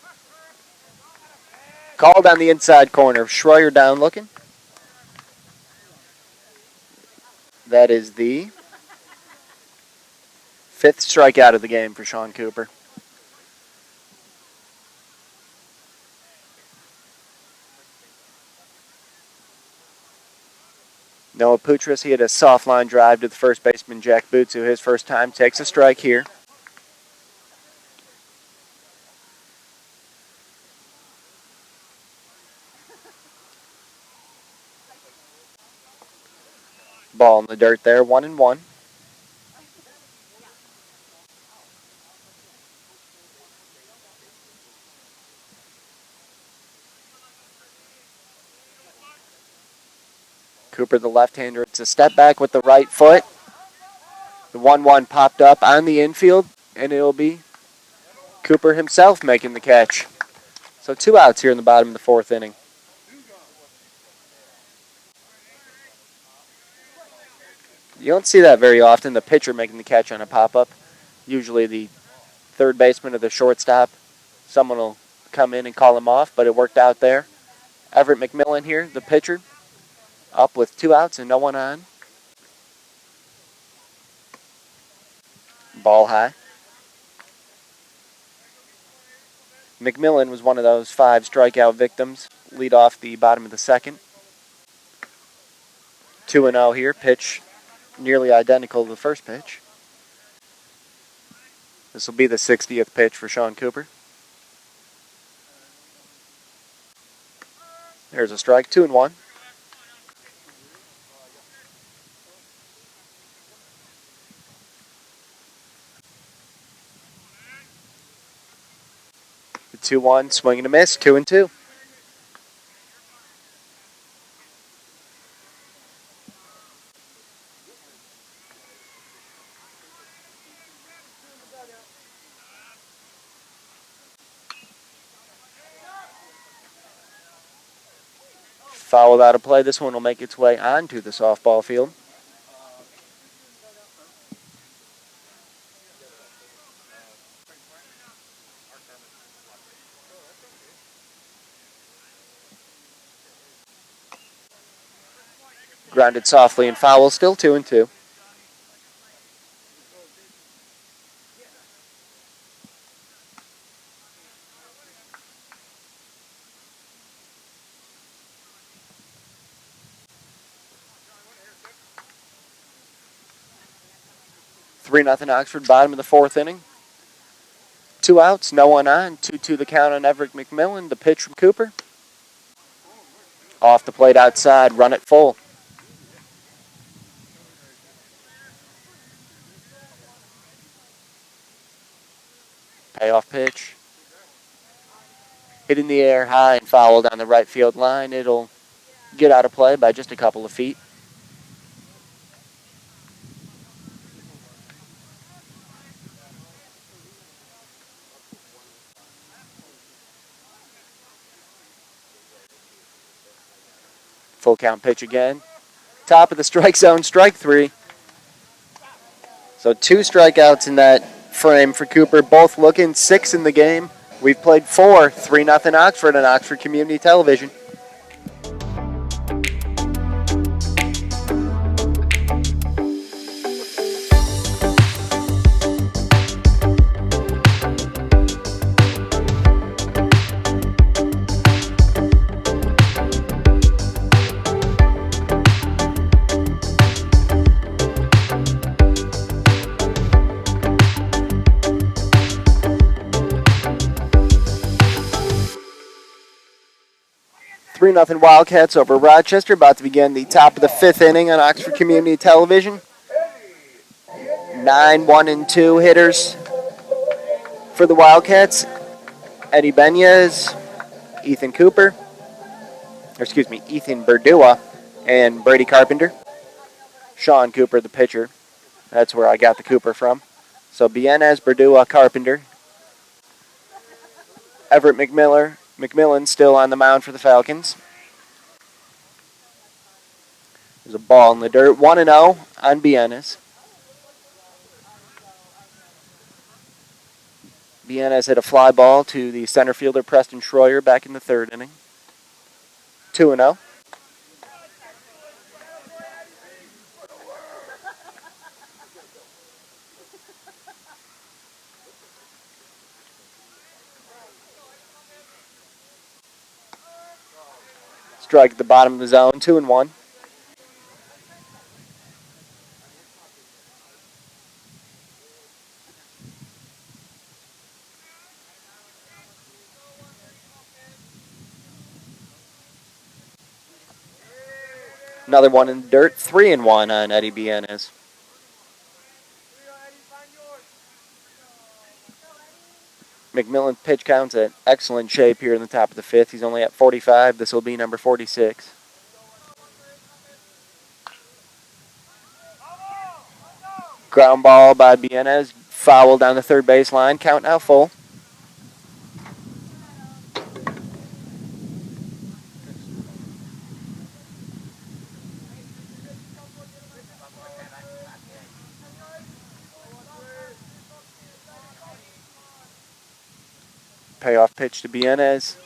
Called on the inside corner. Schroyer down looking. That is the 5th strikeout of the game for Sean Cooper. Noah Putris, he had a soft line drive to the first baseman, Jack Boots, who his first time takes a strike here. Ball in the dirt there, 1-1. Cooper, the left-hander, it's a step back with the right foot. The 1-1 popped up on the infield, and it'll be Cooper himself making the catch. So 2 outs here in the bottom of the 4th inning. You don't see that very often, the pitcher making the catch on a pop-up. Usually the third baseman or the shortstop, someone will come in and call him off, but it worked out there. Everett McMillan here, the pitcher, up with 2 outs and no one on. Ball high. McMillan was one of those 5 strikeout victims. Lead off the bottom of the 2nd. 2-0 here. Pitch nearly identical to the first pitch. This will be the 60th pitch for Sean Cooper. There's a strike, 2-1. The 2-1, swing and a miss, 2-2. Fouled out of play. This one will make its way onto the softball field. Grounded softly and foul, still 2-2. Three nothing Oxford, bottom of the fourth inning. 2 outs, no one on. 2-2 the count on Everett McMillan. The pitch from Cooper. Off the plate outside, run it full. Payoff pitch. Hit in the air high and fouled on the right field line. It'll get out of play by just a couple of feet. Full count pitch again. Top of the strike zone, strike 3. So 2 strikeouts in that frame for Cooper, both looking 6 in the game. We've played 4, 3-0 Oxford on Oxford Community Television. Three nothing Wildcats over Rochester. About to begin the top of the 5th inning on Oxford Community Television. 9, 1, and 2 hitters for the Wildcats. Eddie Benyes, Ethan Berdua, and Brady Carpenter. Sean Cooper, the pitcher. That's where I got the Cooper from. So Benyes, Berdua, Carpenter. Everett McMillan still on the mound for the Falcons. There's a ball in the dirt. 1-0 on Benyes. Benyes hit a fly ball to the center fielder Preston Schroyer back in the 3rd inning. 2-0. Strike at the bottom of the zone, 2-1. Another one in the dirt, 3-1 on Eddie Benyes. McMillan pitch counts at excellent shape here in the top of the 5th. He's only at 45. This will be number 46. Ground ball by Benyes. Foul down the 3rd base line. Count now full. Payoff pitch to Benyes.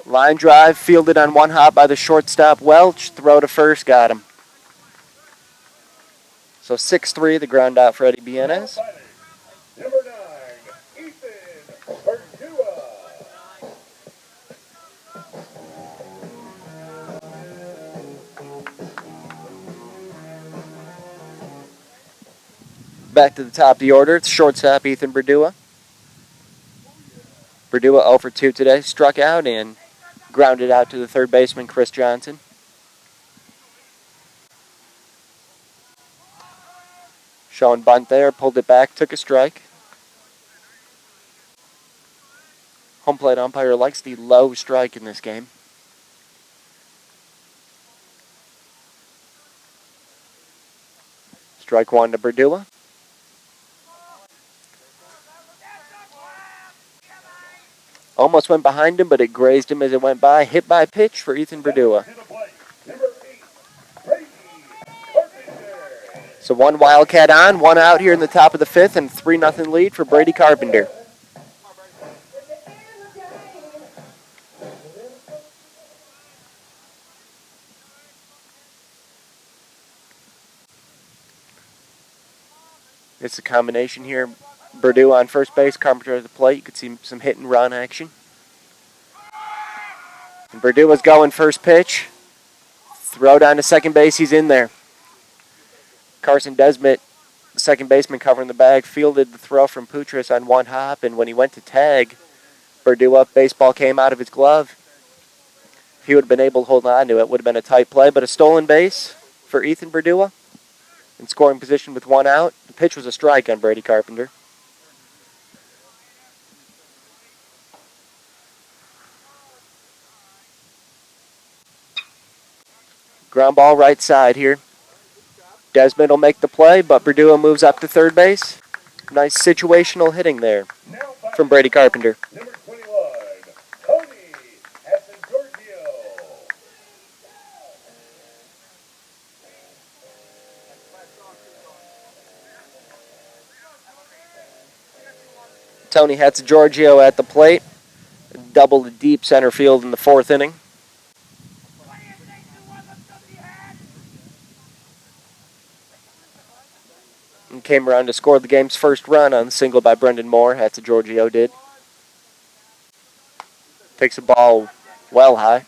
Line drive, fielded on one hop by the shortstop Welch. Throw to first, got him. So 6-3, the ground out for Eddie Benyes. Number 9, Ethan Berdua. Back to the top of the order, it's shortstop Ethan Berdua. Berdua 0 for 2 today, struck out and grounded out to the 3rd baseman Chris Johnson. Showing bunt there, pulled it back, took a strike. Home plate umpire likes the low strike in this game. Strike 1 to Berdua. Almost went behind him, but it grazed him as it went by. Hit by pitch for Ethan Berdua. So 1 Wildcat on, 1 out here in the top of the 5th, and 3-0 lead for Brady Carpenter. It's a combination here. Purdue on first base, Carpenter at the plate. You could see some hit and run action. And Purdue was going first pitch. Throw down to second base. He's in there. Carson Desmet, the second baseman covering the bag, fielded the throw from Putris on one hop, and when he went to tag Purdue up, baseball came out of his glove. If he would have been able to hold on to it, would have been a tight play, but a stolen base for Ethan Purdue in scoring position with one out. The pitch was a strike on Brady Carpenter. Ground ball right side here. Desmond will make the play, but Purdue moves up to third base. Nice situational hitting there from Brady Carpenter. Number 21, Tony Giorgio. Tony Giorgio at the plate. Double to deep center field in the fourth inning. And came around to score the game's first run on the single by Brendan Moore. Giorgio did. Takes the ball well high.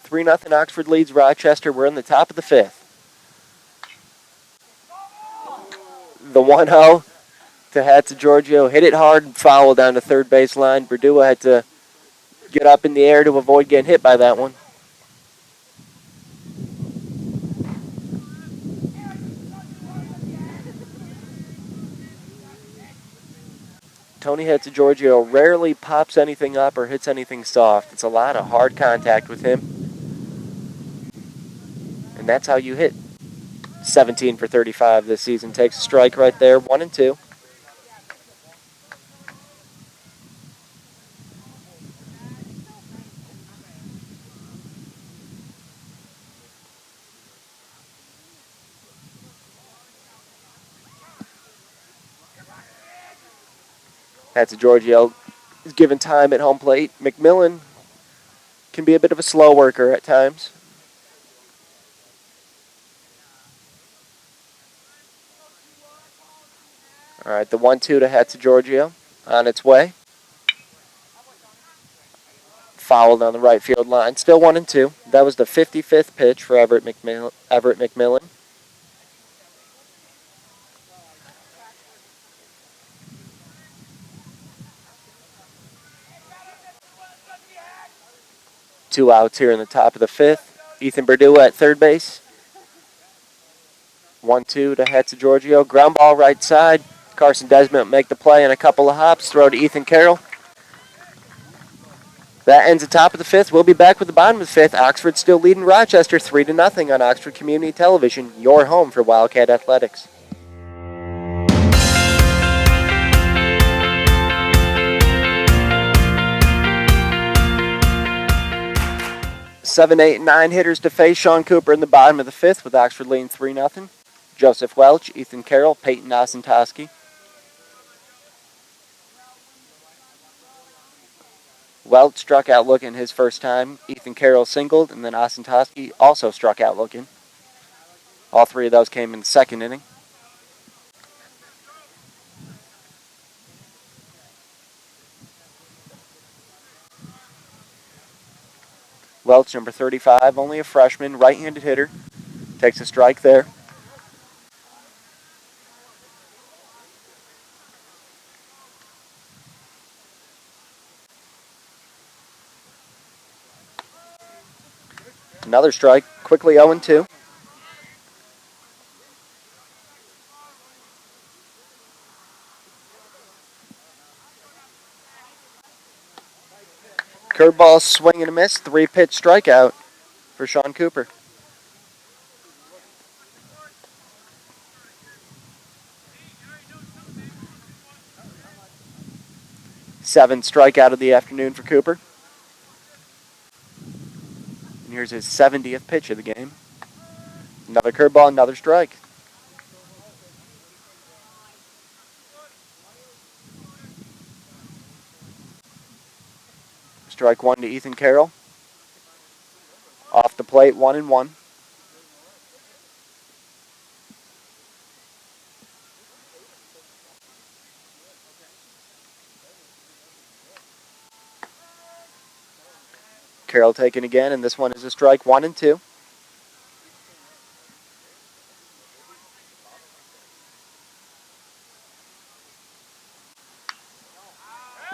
(3-0) Oxford leads Rochester. We're in the top of the fifth. The 1-0 to Giorgio. Hit it hard and foul down the third base line. Purdue had to get up in the air to avoid getting hit by that one. Tony Giorgio rarely pops anything up or hits anything soft. It's a lot of hard contact with him. And that's how you hit 17 for 35 this season. Takes a strike right there, 1-2. Giorgio is given time at home plate. McMillan can be a bit of a slow worker at times. All right, the 1-2 to Giorgio on its way. Fouled on the right field line. Still 1-2. That was the 55th pitch for Everett McMillan. Two outs here in the top of the fifth. Ethan Purdue at third base. 1-2 to Giorgio. Ground ball right side. Carson Desmond make the play in a couple of hops. Throw to Ethan Carroll. That ends the top of the fifth. We'll be back with the bottom of the fifth. Oxford still leading Rochester 3-0 on Oxford Community Television, your home for Wildcat Athletics. 7, 8, 9 hitters to face. Sean Cooper in the bottom of the fifth with Oxford leading 3-0. Joseph Welch, Ethan Carroll, Peyton Osentoski. Welch struck out looking his first time. Ethan Carroll singled, and then Osentoski also struck out looking. All three of those came in the second inning. Welch, number 35, only a freshman, right-handed hitter. Takes a strike there. Another strike, quickly 0-2. Curveball, swing and a miss, 3-pitch strikeout for Sean Cooper. Seventh strikeout of the afternoon for Cooper. And here's his 70th pitch of the game. Another curveball, another strike. Strike one to Ethan Carroll. Off the plate, 1-1. Carroll taken again, and this one is a strike, 1-2.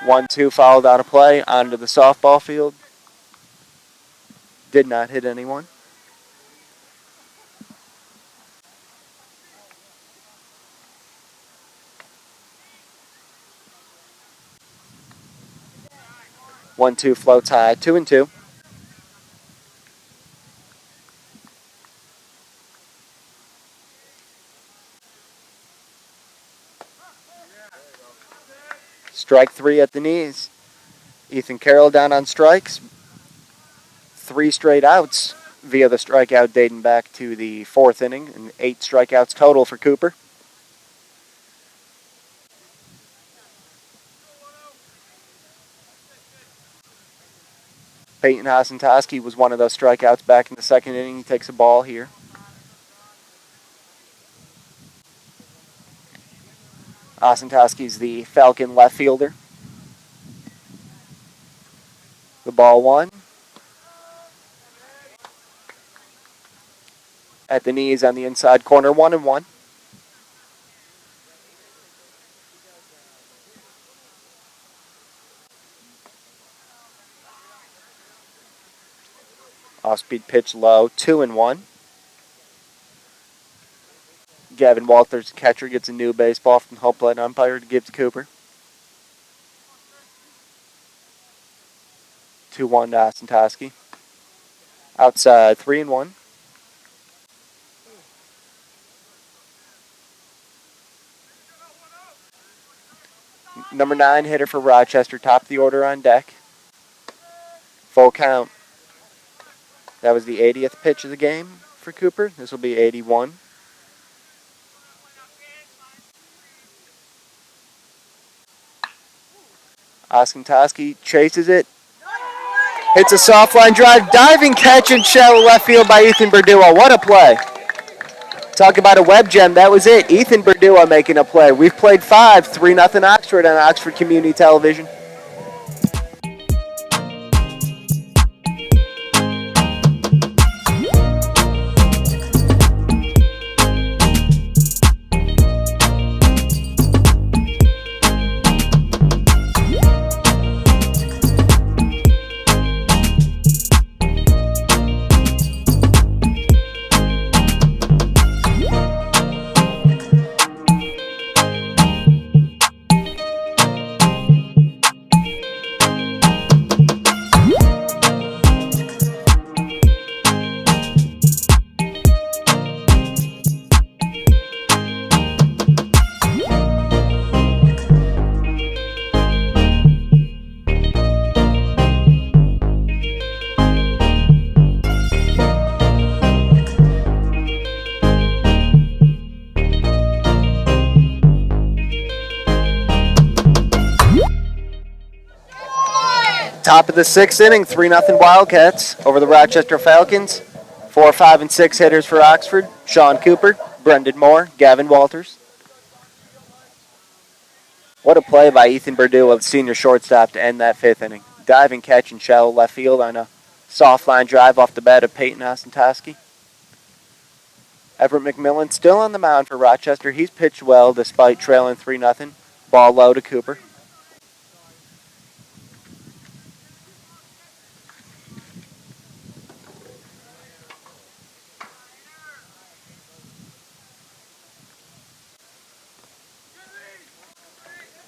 1-2 fouled out of play onto the softball field. Did not hit anyone. One two floats high, 2-2. Strike three at the knees. Ethan Carroll down on strikes. 3 straight outs via the strikeout dating back to the 4th inning, and 8 strikeouts total for Cooper. Peyton Hasentowski was one of those strikeouts back in the 2nd inning. He takes a ball here. Hasentowski's the Falcon left fielder. The ball 1. At the knees on the inside corner, 1-1. Off-speed pitch low, 2-1. Gavin Walters, catcher, gets a new baseball from home plate umpire to give to Cooper. 2-1 to Hasentowski. Outside, 3-1. Number 9 hitter for Rochester, top of the order on deck. Full count. That was the 80th pitch of the game for Cooper. This will be 81. Hasentowski chases it. Hits a soft line drive. Diving catch in shallow left field by Ethan Berdua. What a play. Talk about a web gem. That was it. Ethan Berdua making a play. We've played 5, 3-0 Oxford on Oxford Community Television. Top of the 6th inning, 3-0 Wildcats over the Rochester Falcons. 4, 5, and 6 hitters for Oxford. Sean Cooper, Brendan Moore, Gavin Walters. What a play by Ethan Berdua, the senior shortstop, to end that 5th inning. Diving catch in shallow left field on a soft line drive off the bat of Peyton Hasentowski. Everett McMillan still on the mound for Rochester. He's pitched well despite trailing 3-0. Ball low to Cooper.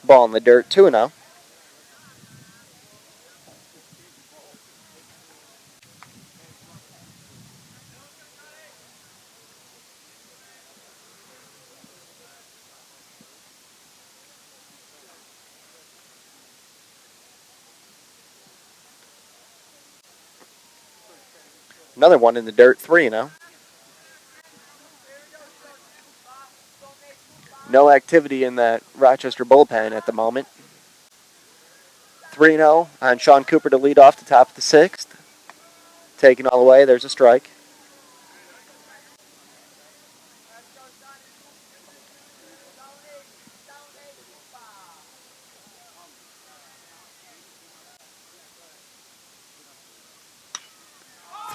Ball in the dirt, 2-0. Another one in the dirt, 3-0. No activity in that Rochester bullpen at the moment. 3-0 on Sean Cooper to lead off the top of the sixth. Taken all the way. There's a strike.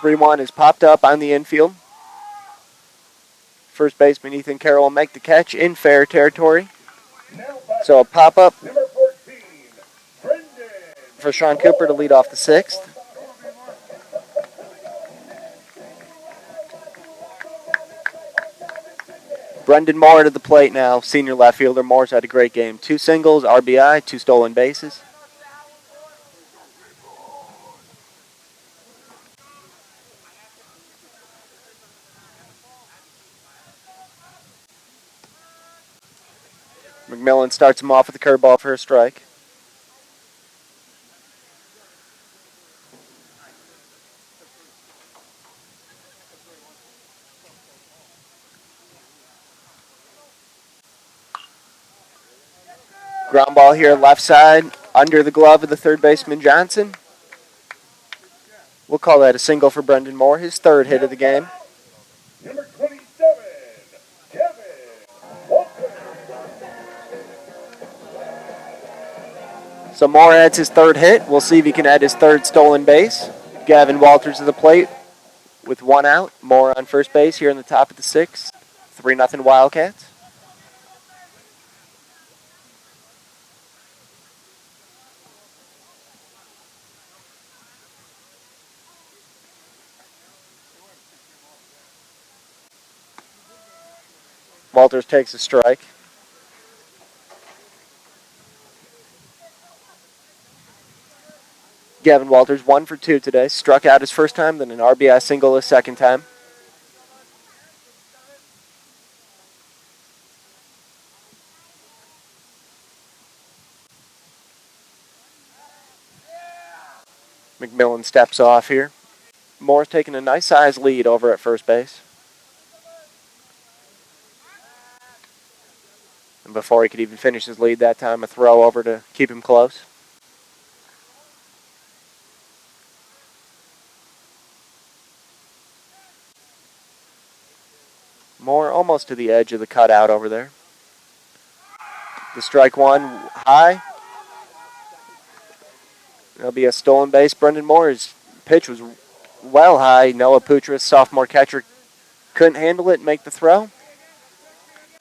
"3-1" is popped up on the infield. First baseman Ethan Carroll will make the catch in fair territory. So a pop-up Number 14, Brendan. for Sean Cooper to lead off the sixth. Brendan Moore to the plate now, senior left fielder. Moore's had a great game. 2 singles, RBI, 2 stolen bases. McMillan starts him off with a curveball for a strike. Ground ball here, left side, under the glove of the third baseman Johnson. We'll call that a single for Brendan Moore, his third hit of the game. Number 27, Kevin Walker. So Moore adds his third hit. We'll see if he can add his third stolen base. Gavin Walters to the plate with 1 out. Moore on first base here in the top of the sixth. 3-0 Wildcats. Walters takes a strike. Gavin Walters 1 for 2 today. Struck out his first time, then an RBI single his second time. McMillan steps off here. Moore's taking a nice size lead over at first base. And before he could even finish his lead that time, a throw over to keep him close. Moore almost to the edge of the cutout over there. The strike one high. There'll be a stolen base. Brendan Moore's pitch was well high. Noah Putras, sophomore catcher, couldn't handle it and make the throw.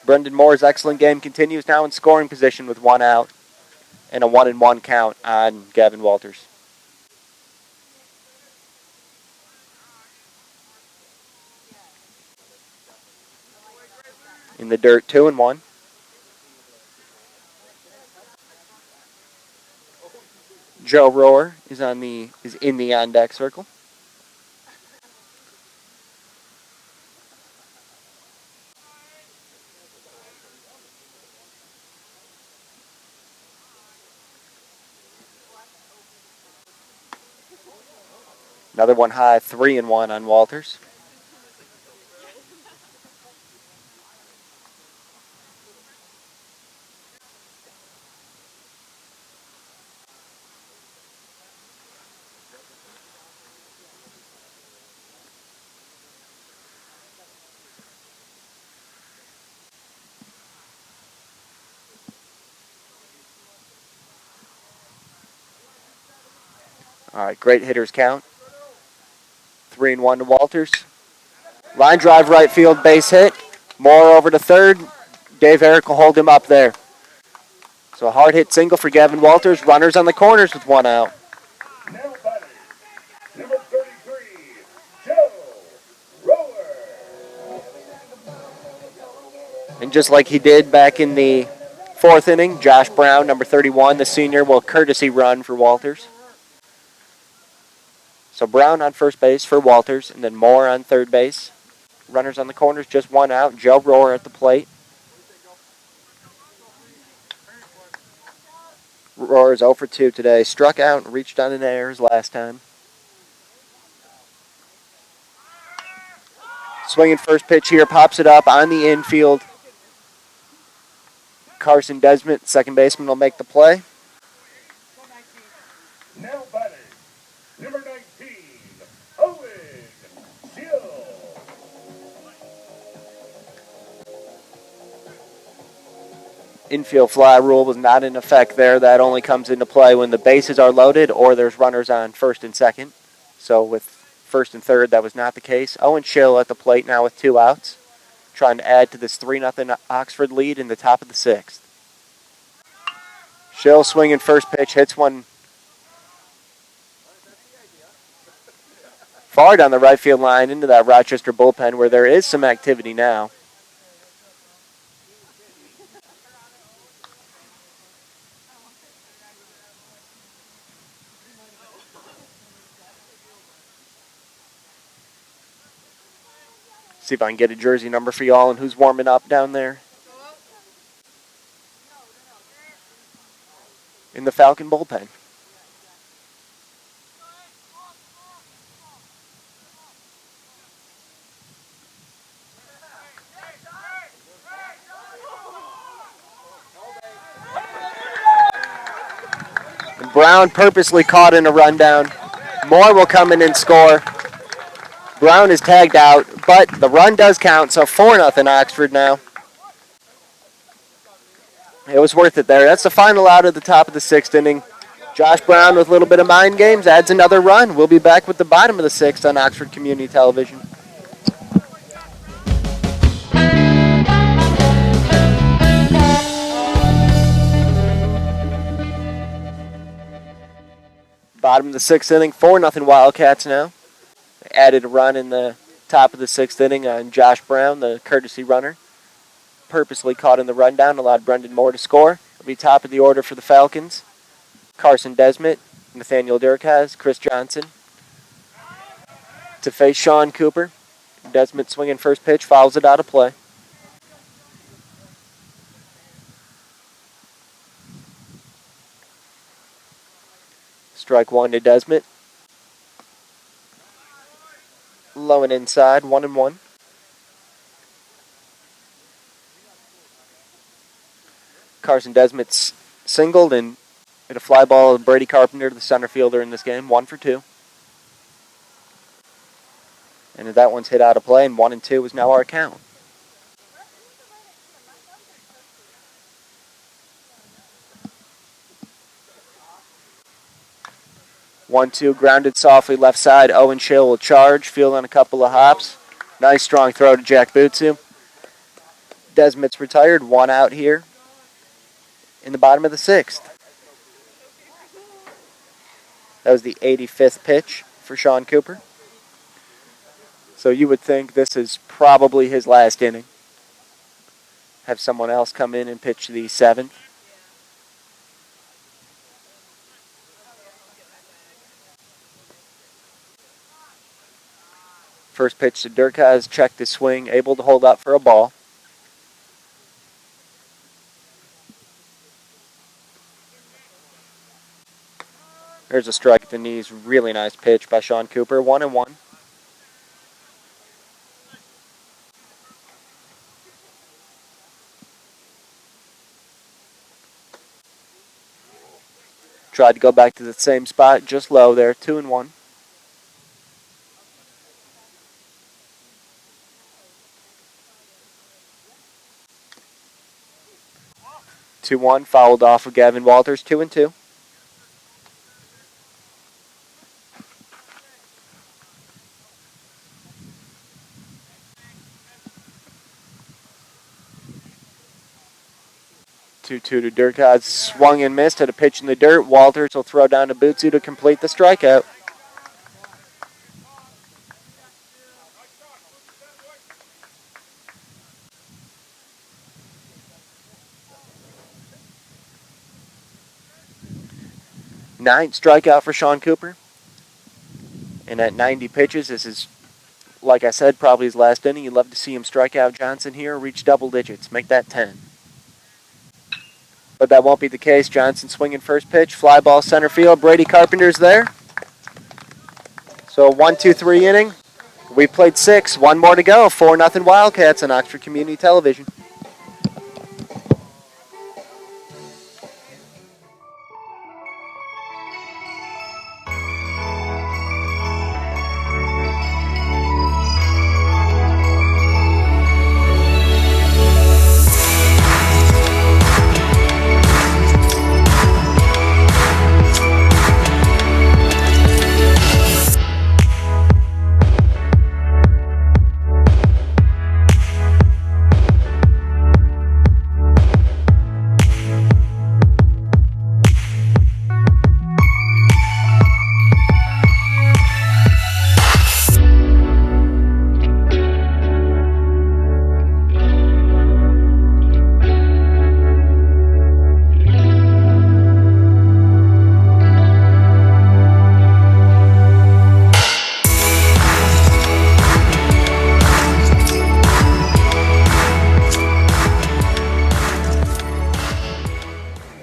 Brendan Moore's excellent game continues now in scoring position with 1 out and a 1-1 count on Gavin Walters. In the dirt, 2-1. Joe Rohr is in the on deck circle. Another one high, 3-1 on Walters. All right, great hitters count. 3-1 to Walters. Line drive right field, base hit. Moore over to third. Dave Herrick will hold him up there. So a hard hit single for Gavin Walters. Runners on the corners with 1 out. Now batting, number 33, Joe Rower. And just like he did back in the 4th inning, Josh Brown, number 31, the senior, will courtesy run for Walters. So Brown on first base for Walters, and then Moore on third base. Runners on the corners, just 1 out. Joe Rohr at the plate. Rohr is 0 for 2 today. Struck out and reached on an errors last time. Swinging first pitch here, pops it up on the infield. Carson Desmond, second baseman, will make the play. Infield fly rule was not in effect there. That only comes into play when the bases are loaded or there's runners on first and second. So with first and third, that was not the case. Owen Schill at the plate now with 2 outs, trying to add to this 3-0 Oxford lead in the top of the 6th. Schill swinging first pitch, hits one far down the right field line into that Rochester bullpen where there is some activity now. See if I can get a jersey number for y'all and who's warming up down there in the Falcon bullpen. And Brown purposely caught in a rundown. Moore will come in and score. Brown is tagged out, but the run does count, so 4-0 Oxford now. It was worth it there. That's the final out of the top of the 6th inning. Josh Brown with a little bit of mind games adds another run. We'll be back with the bottom of the 6th on Oxford Community Television. Bottom of the 6th inning, 4-0 Wildcats now. They added a run in the top of the 6th inning on Josh Brown, the courtesy runner. Purposely caught in the rundown, allowed Brendan Moore to score. It'll be top of the order for the Falcons. Carson Desmet, Nathaniel Durkaz, Chris Johnson. To face Sean Cooper. Desmet swinging first pitch, fouls it out of play. Strike 1 to Desmet. Low and inside, 1-1. Carson Desmet's singled and hit a fly ball of Brady Carpenter, the center fielder in this game, 1 for 2. And that one's hit out of play, and 1-2 is now our count. One-two grounded softly left side. Owen Schill will charge, field on a couple of hops. Nice strong throw to Jack Bootsu. Desmet's retired, 1 out here in the bottom of the 6th. That was the 85th pitch for Sean Cooper. So you would think this is probably his last inning. Have someone else come in and pitch the 7th. First pitch to Durkaz, checked his swing, able to hold up for a ball. There's a strike at the knees. Really nice pitch by Sean Cooper. 1-1. Tried to go back to the same spot, just low there. 2-1. 2-1, fouled off of Gavin Walters, 2-2. To Durkaz, swung and missed, had a pitch in the dirt. Walters will throw down to Bootsu to complete the strikeout. Ninth strikeout for Sean Cooper. And at 90 pitches, this is, like I said, probably his last inning. You'd love to see him strike out Johnson here, reach double digits, make that 10. But that won't be the case. Johnson swinging first pitch, fly ball center field. Brady Carpenter's there. So 1-2-3 inning. We played 6. 1 more to go. 4-0 Wildcats on Oxford Community Television.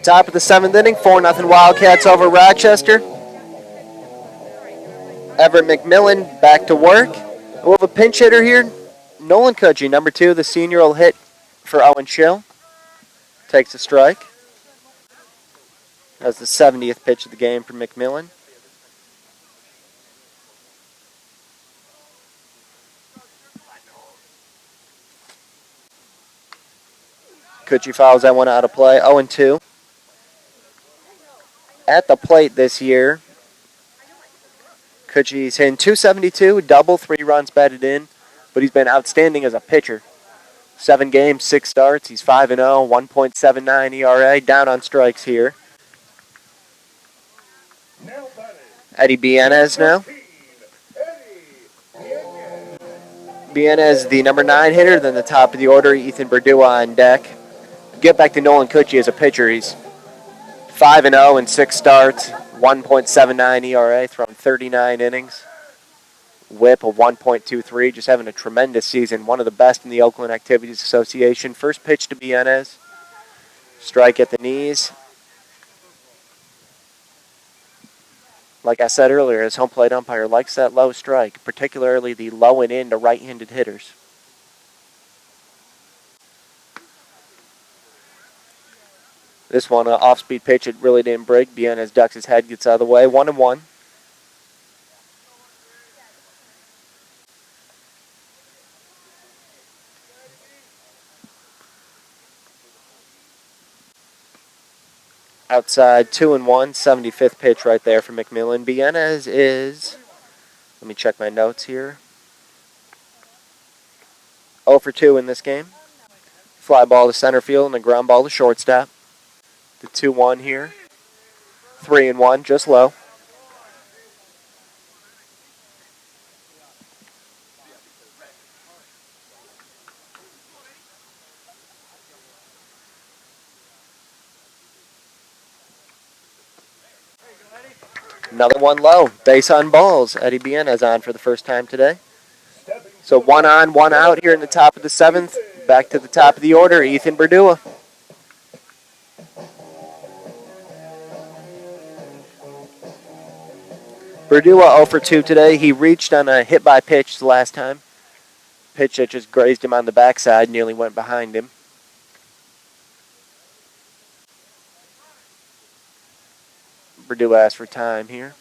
Top of the 7th inning, 4-0 Wildcats over Rochester. Everett McMillan back to work. We'll have a pinch hitter here. Nolan Kudgy, number 2, the senior, will hit for Owen Schill. Takes a strike. That's the 70th pitch of the game for McMillan. Kudgy fouls that one out of play. 0-2. At the plate this year, Kudgy's hitting .272, double, 3 runs batted in, but he's been outstanding as a pitcher. 7 games, 6 starts. He's 5-0, 1.79 ERA, down on strikes here. Eddie Bienez now. Bienez, the number 9 hitter, then the top of the order, Ethan Berdua on deck. Get back to Nolan Kudgy as a pitcher. He's 5-0 in 6 starts, 1.79 ERA, thrown 39 innings. Whip of 1.23, just having a tremendous season. One of the best in the Oakland Activities Association. First pitch to Bienez. Strike at the knees. Like I said earlier, his home plate umpire likes that low strike, particularly the low and in to right-handed hitters. This one, an off-speed pitch, it really didn't break. Bienez ducks his head, gets out of the way. 1-1. Outside, 2-1, 75th pitch right there for McMillan. Bienez is, let me check my notes here, 0 for 2 in this game. Fly ball to center field and a ground ball to shortstop. The 2-1 here. 3-1, just low. Another one low. Base on balls. Eddie Bienez on for the first time today. So 1 on, 1 out here in the top of the 7th. Back to the top of the order, Ethan Berdua. Berdua 0 for 2 today. He reached on a hit by pitch the last time. Pitch that just grazed him on the backside, nearly went behind him. Berdua asked for time here.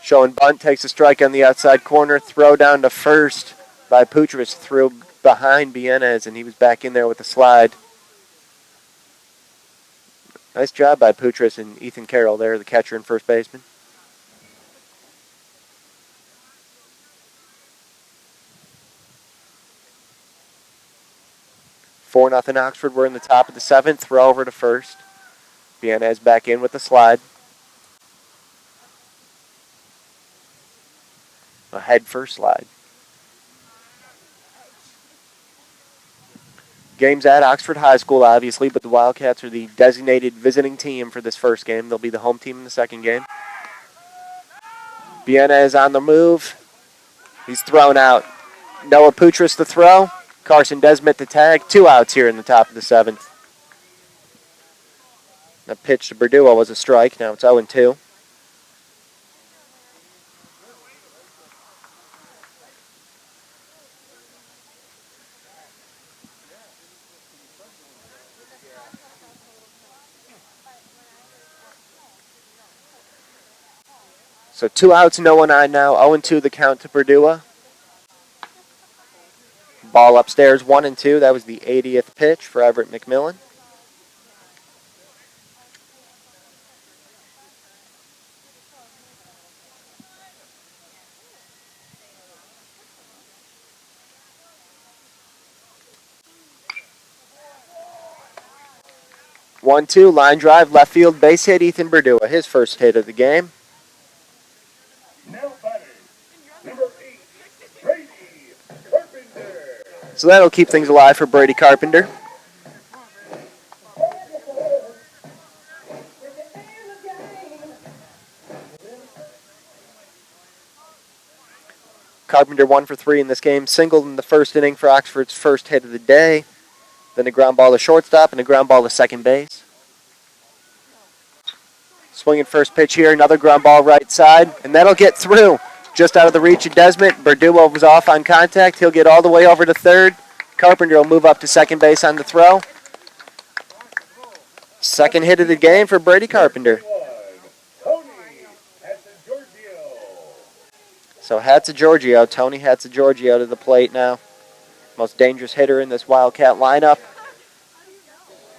Showing bunt, takes a strike on the outside corner. Throw down to first by Putris. Threw behind Bienez, and he was back in there with the slide. Nice job by Putris and Ethan Carroll there, the catcher and first baseman. Four nothing Oxford. We're in the top of the 7th. Throw over to first. Bienez back in with the slide. A head first slide. Game's at Oxford High School, obviously, but the Wildcats are the designated visiting team for this first game. They'll be the home team in the second game. Bienez on the move. He's thrown out. Noah Putris to throw. Carson Desmond to tag. 2 outs here in the top of the 7th. The pitch to Berdua was a strike. Now it's 0-2. So 2 outs, no 1 on now. 0-2 the count to Berdua. Ball upstairs, 1-2. That was the 80th pitch for Everett McMillan. One-two, line drive, left field, base hit, Ethan Berdua. His first hit of the game. Now batting, number 8, Brady Carpenter. So that'll keep things alive for Brady Carpenter. Carpenter 1 for 3 in this game. Singled in the first inning for Oxford's first hit of the day. Then a ground ball to shortstop and a ground ball to second base. Swinging first pitch here, another ground ball right side, and that'll get through. Just out of the reach of Desmond. Berduo was off on contact. He'll get all the way over to third. Carpenter will move up to second base on the throw. Second hit of the game for Brady Carpenter. So Hatzigiorgio, Tony Hatzigiorgio to the plate now. Most dangerous hitter in this Wildcat lineup.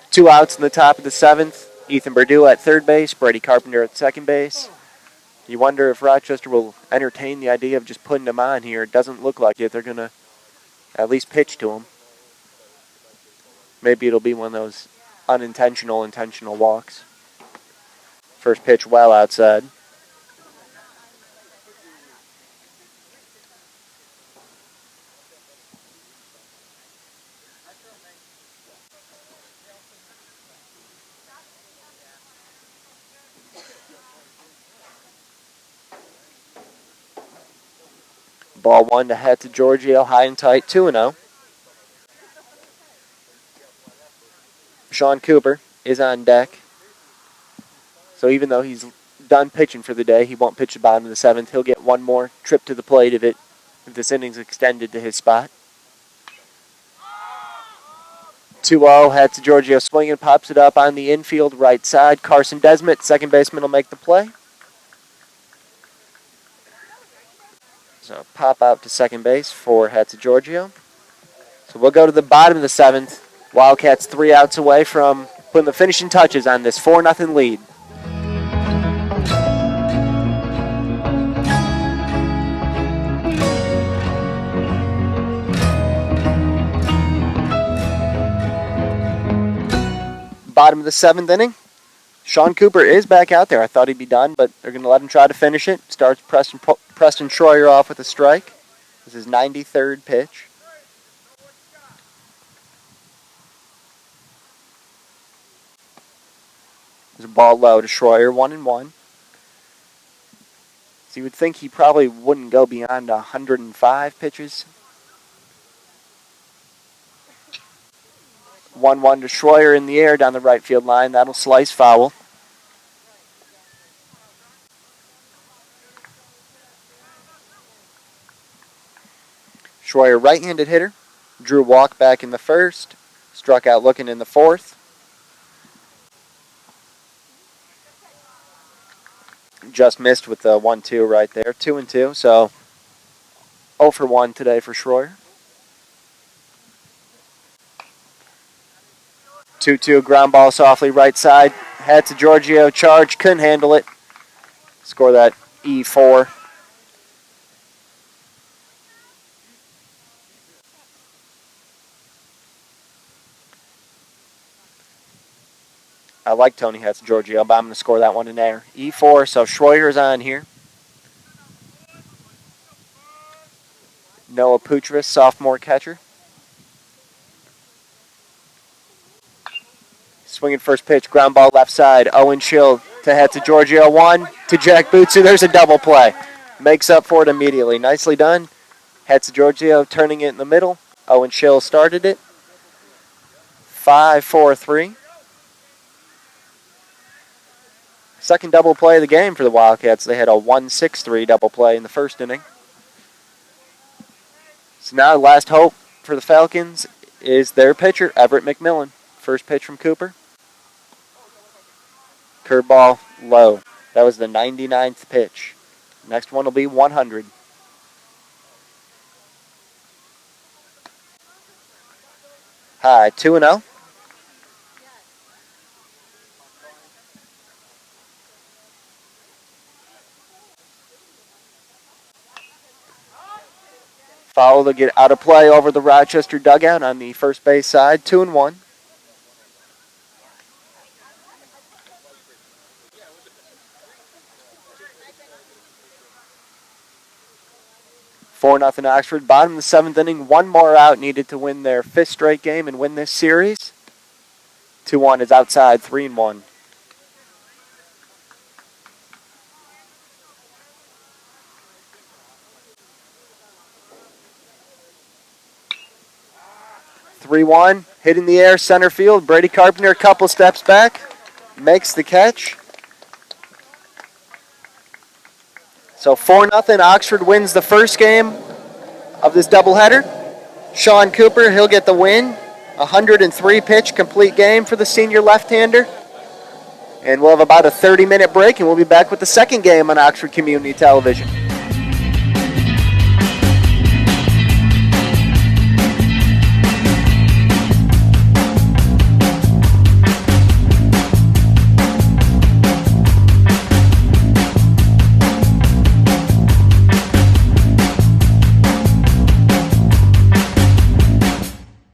2 outs in the top of the 7th. Ethan Berduo at third base, Brady Carpenter at second base. You wonder if Rochester will entertain the idea of just putting him on here. It doesn't look like it. They're going to at least pitch to him. Maybe it'll be one of those intentional walks. First pitch well outside. Ball 1 to Hatzigiorgio, high and tight, 2-0. Sean Cooper is on deck. So even though he's done pitching for the day, he won't pitch the bottom of the 7th. He'll get one more trip to the plate if this inning's extended to his spot. 2-0, Hatzigiorgio swinging, pops it up on the infield right side. Carson Desmond, second baseman, will make the play. So pop out to second base for Hatzigiorgio. So we'll go to the bottom of the 7th. Wildcats 3 outs away from putting the finishing touches on this 4-0 lead. Bottom of the 7th inning. Sean Cooper is back out there. I thought he'd be done, but they're going to let him try to finish it. Starts Preston Schroyer off with a strike. This is his 93rd pitch. There's a ball low to Schroyer, 1-1. So you would think he probably wouldn't go beyond 105 pitches. 1-1 to Schroyer in the air down the right field line. That'll slice foul. Schroyer, right-handed hitter. Drew walk back in the first. Struck out looking in the 4th. Just missed with the 1-2 right there. 2-2. So 0 for 1 today for Schroyer. 2-2 ground ball softly right side. Hatzigiorgio charge. Couldn't handle it. Score that E4. I like Tony Hatzigiorgio, but I'm going to score that one in there. E4, so Schroyer's on here. Noah Putras, sophomore catcher. Swinging first pitch, ground ball left side. Owen Schill to Hatzigiorgio, 1 to Jack Bootsu. There's a double play. Makes up for it immediately. Nicely done. Hatzigiorgio turning it in the middle. Owen Schill started it. 5-4-3. Second double play of the game for the Wildcats. They had a 1-6-3 double play in the first inning. So now the last hope for the Falcons is their pitcher, Everett McMillan. First pitch from Cooper. Curveball low. That was the 99th pitch. Next one will be 100. High, 2-0. Foul to get out of play over the Rochester dugout on the first base side. 2-1. Four 0 Oxford. Bottom of the 7th inning. One more out needed to win their 5th straight game and win this series. 2-1 is outside. 3-1. 3-1, hitting the air, center field. Brady Carpenter a couple steps back, makes the catch. So 4-0, Oxford wins the first game of this doubleheader. Sean Cooper, he'll get the win. 103 pitch complete game for the senior left-hander. And we'll have about a 30-minute break, and we'll be back with the second game on Oxford Community Television.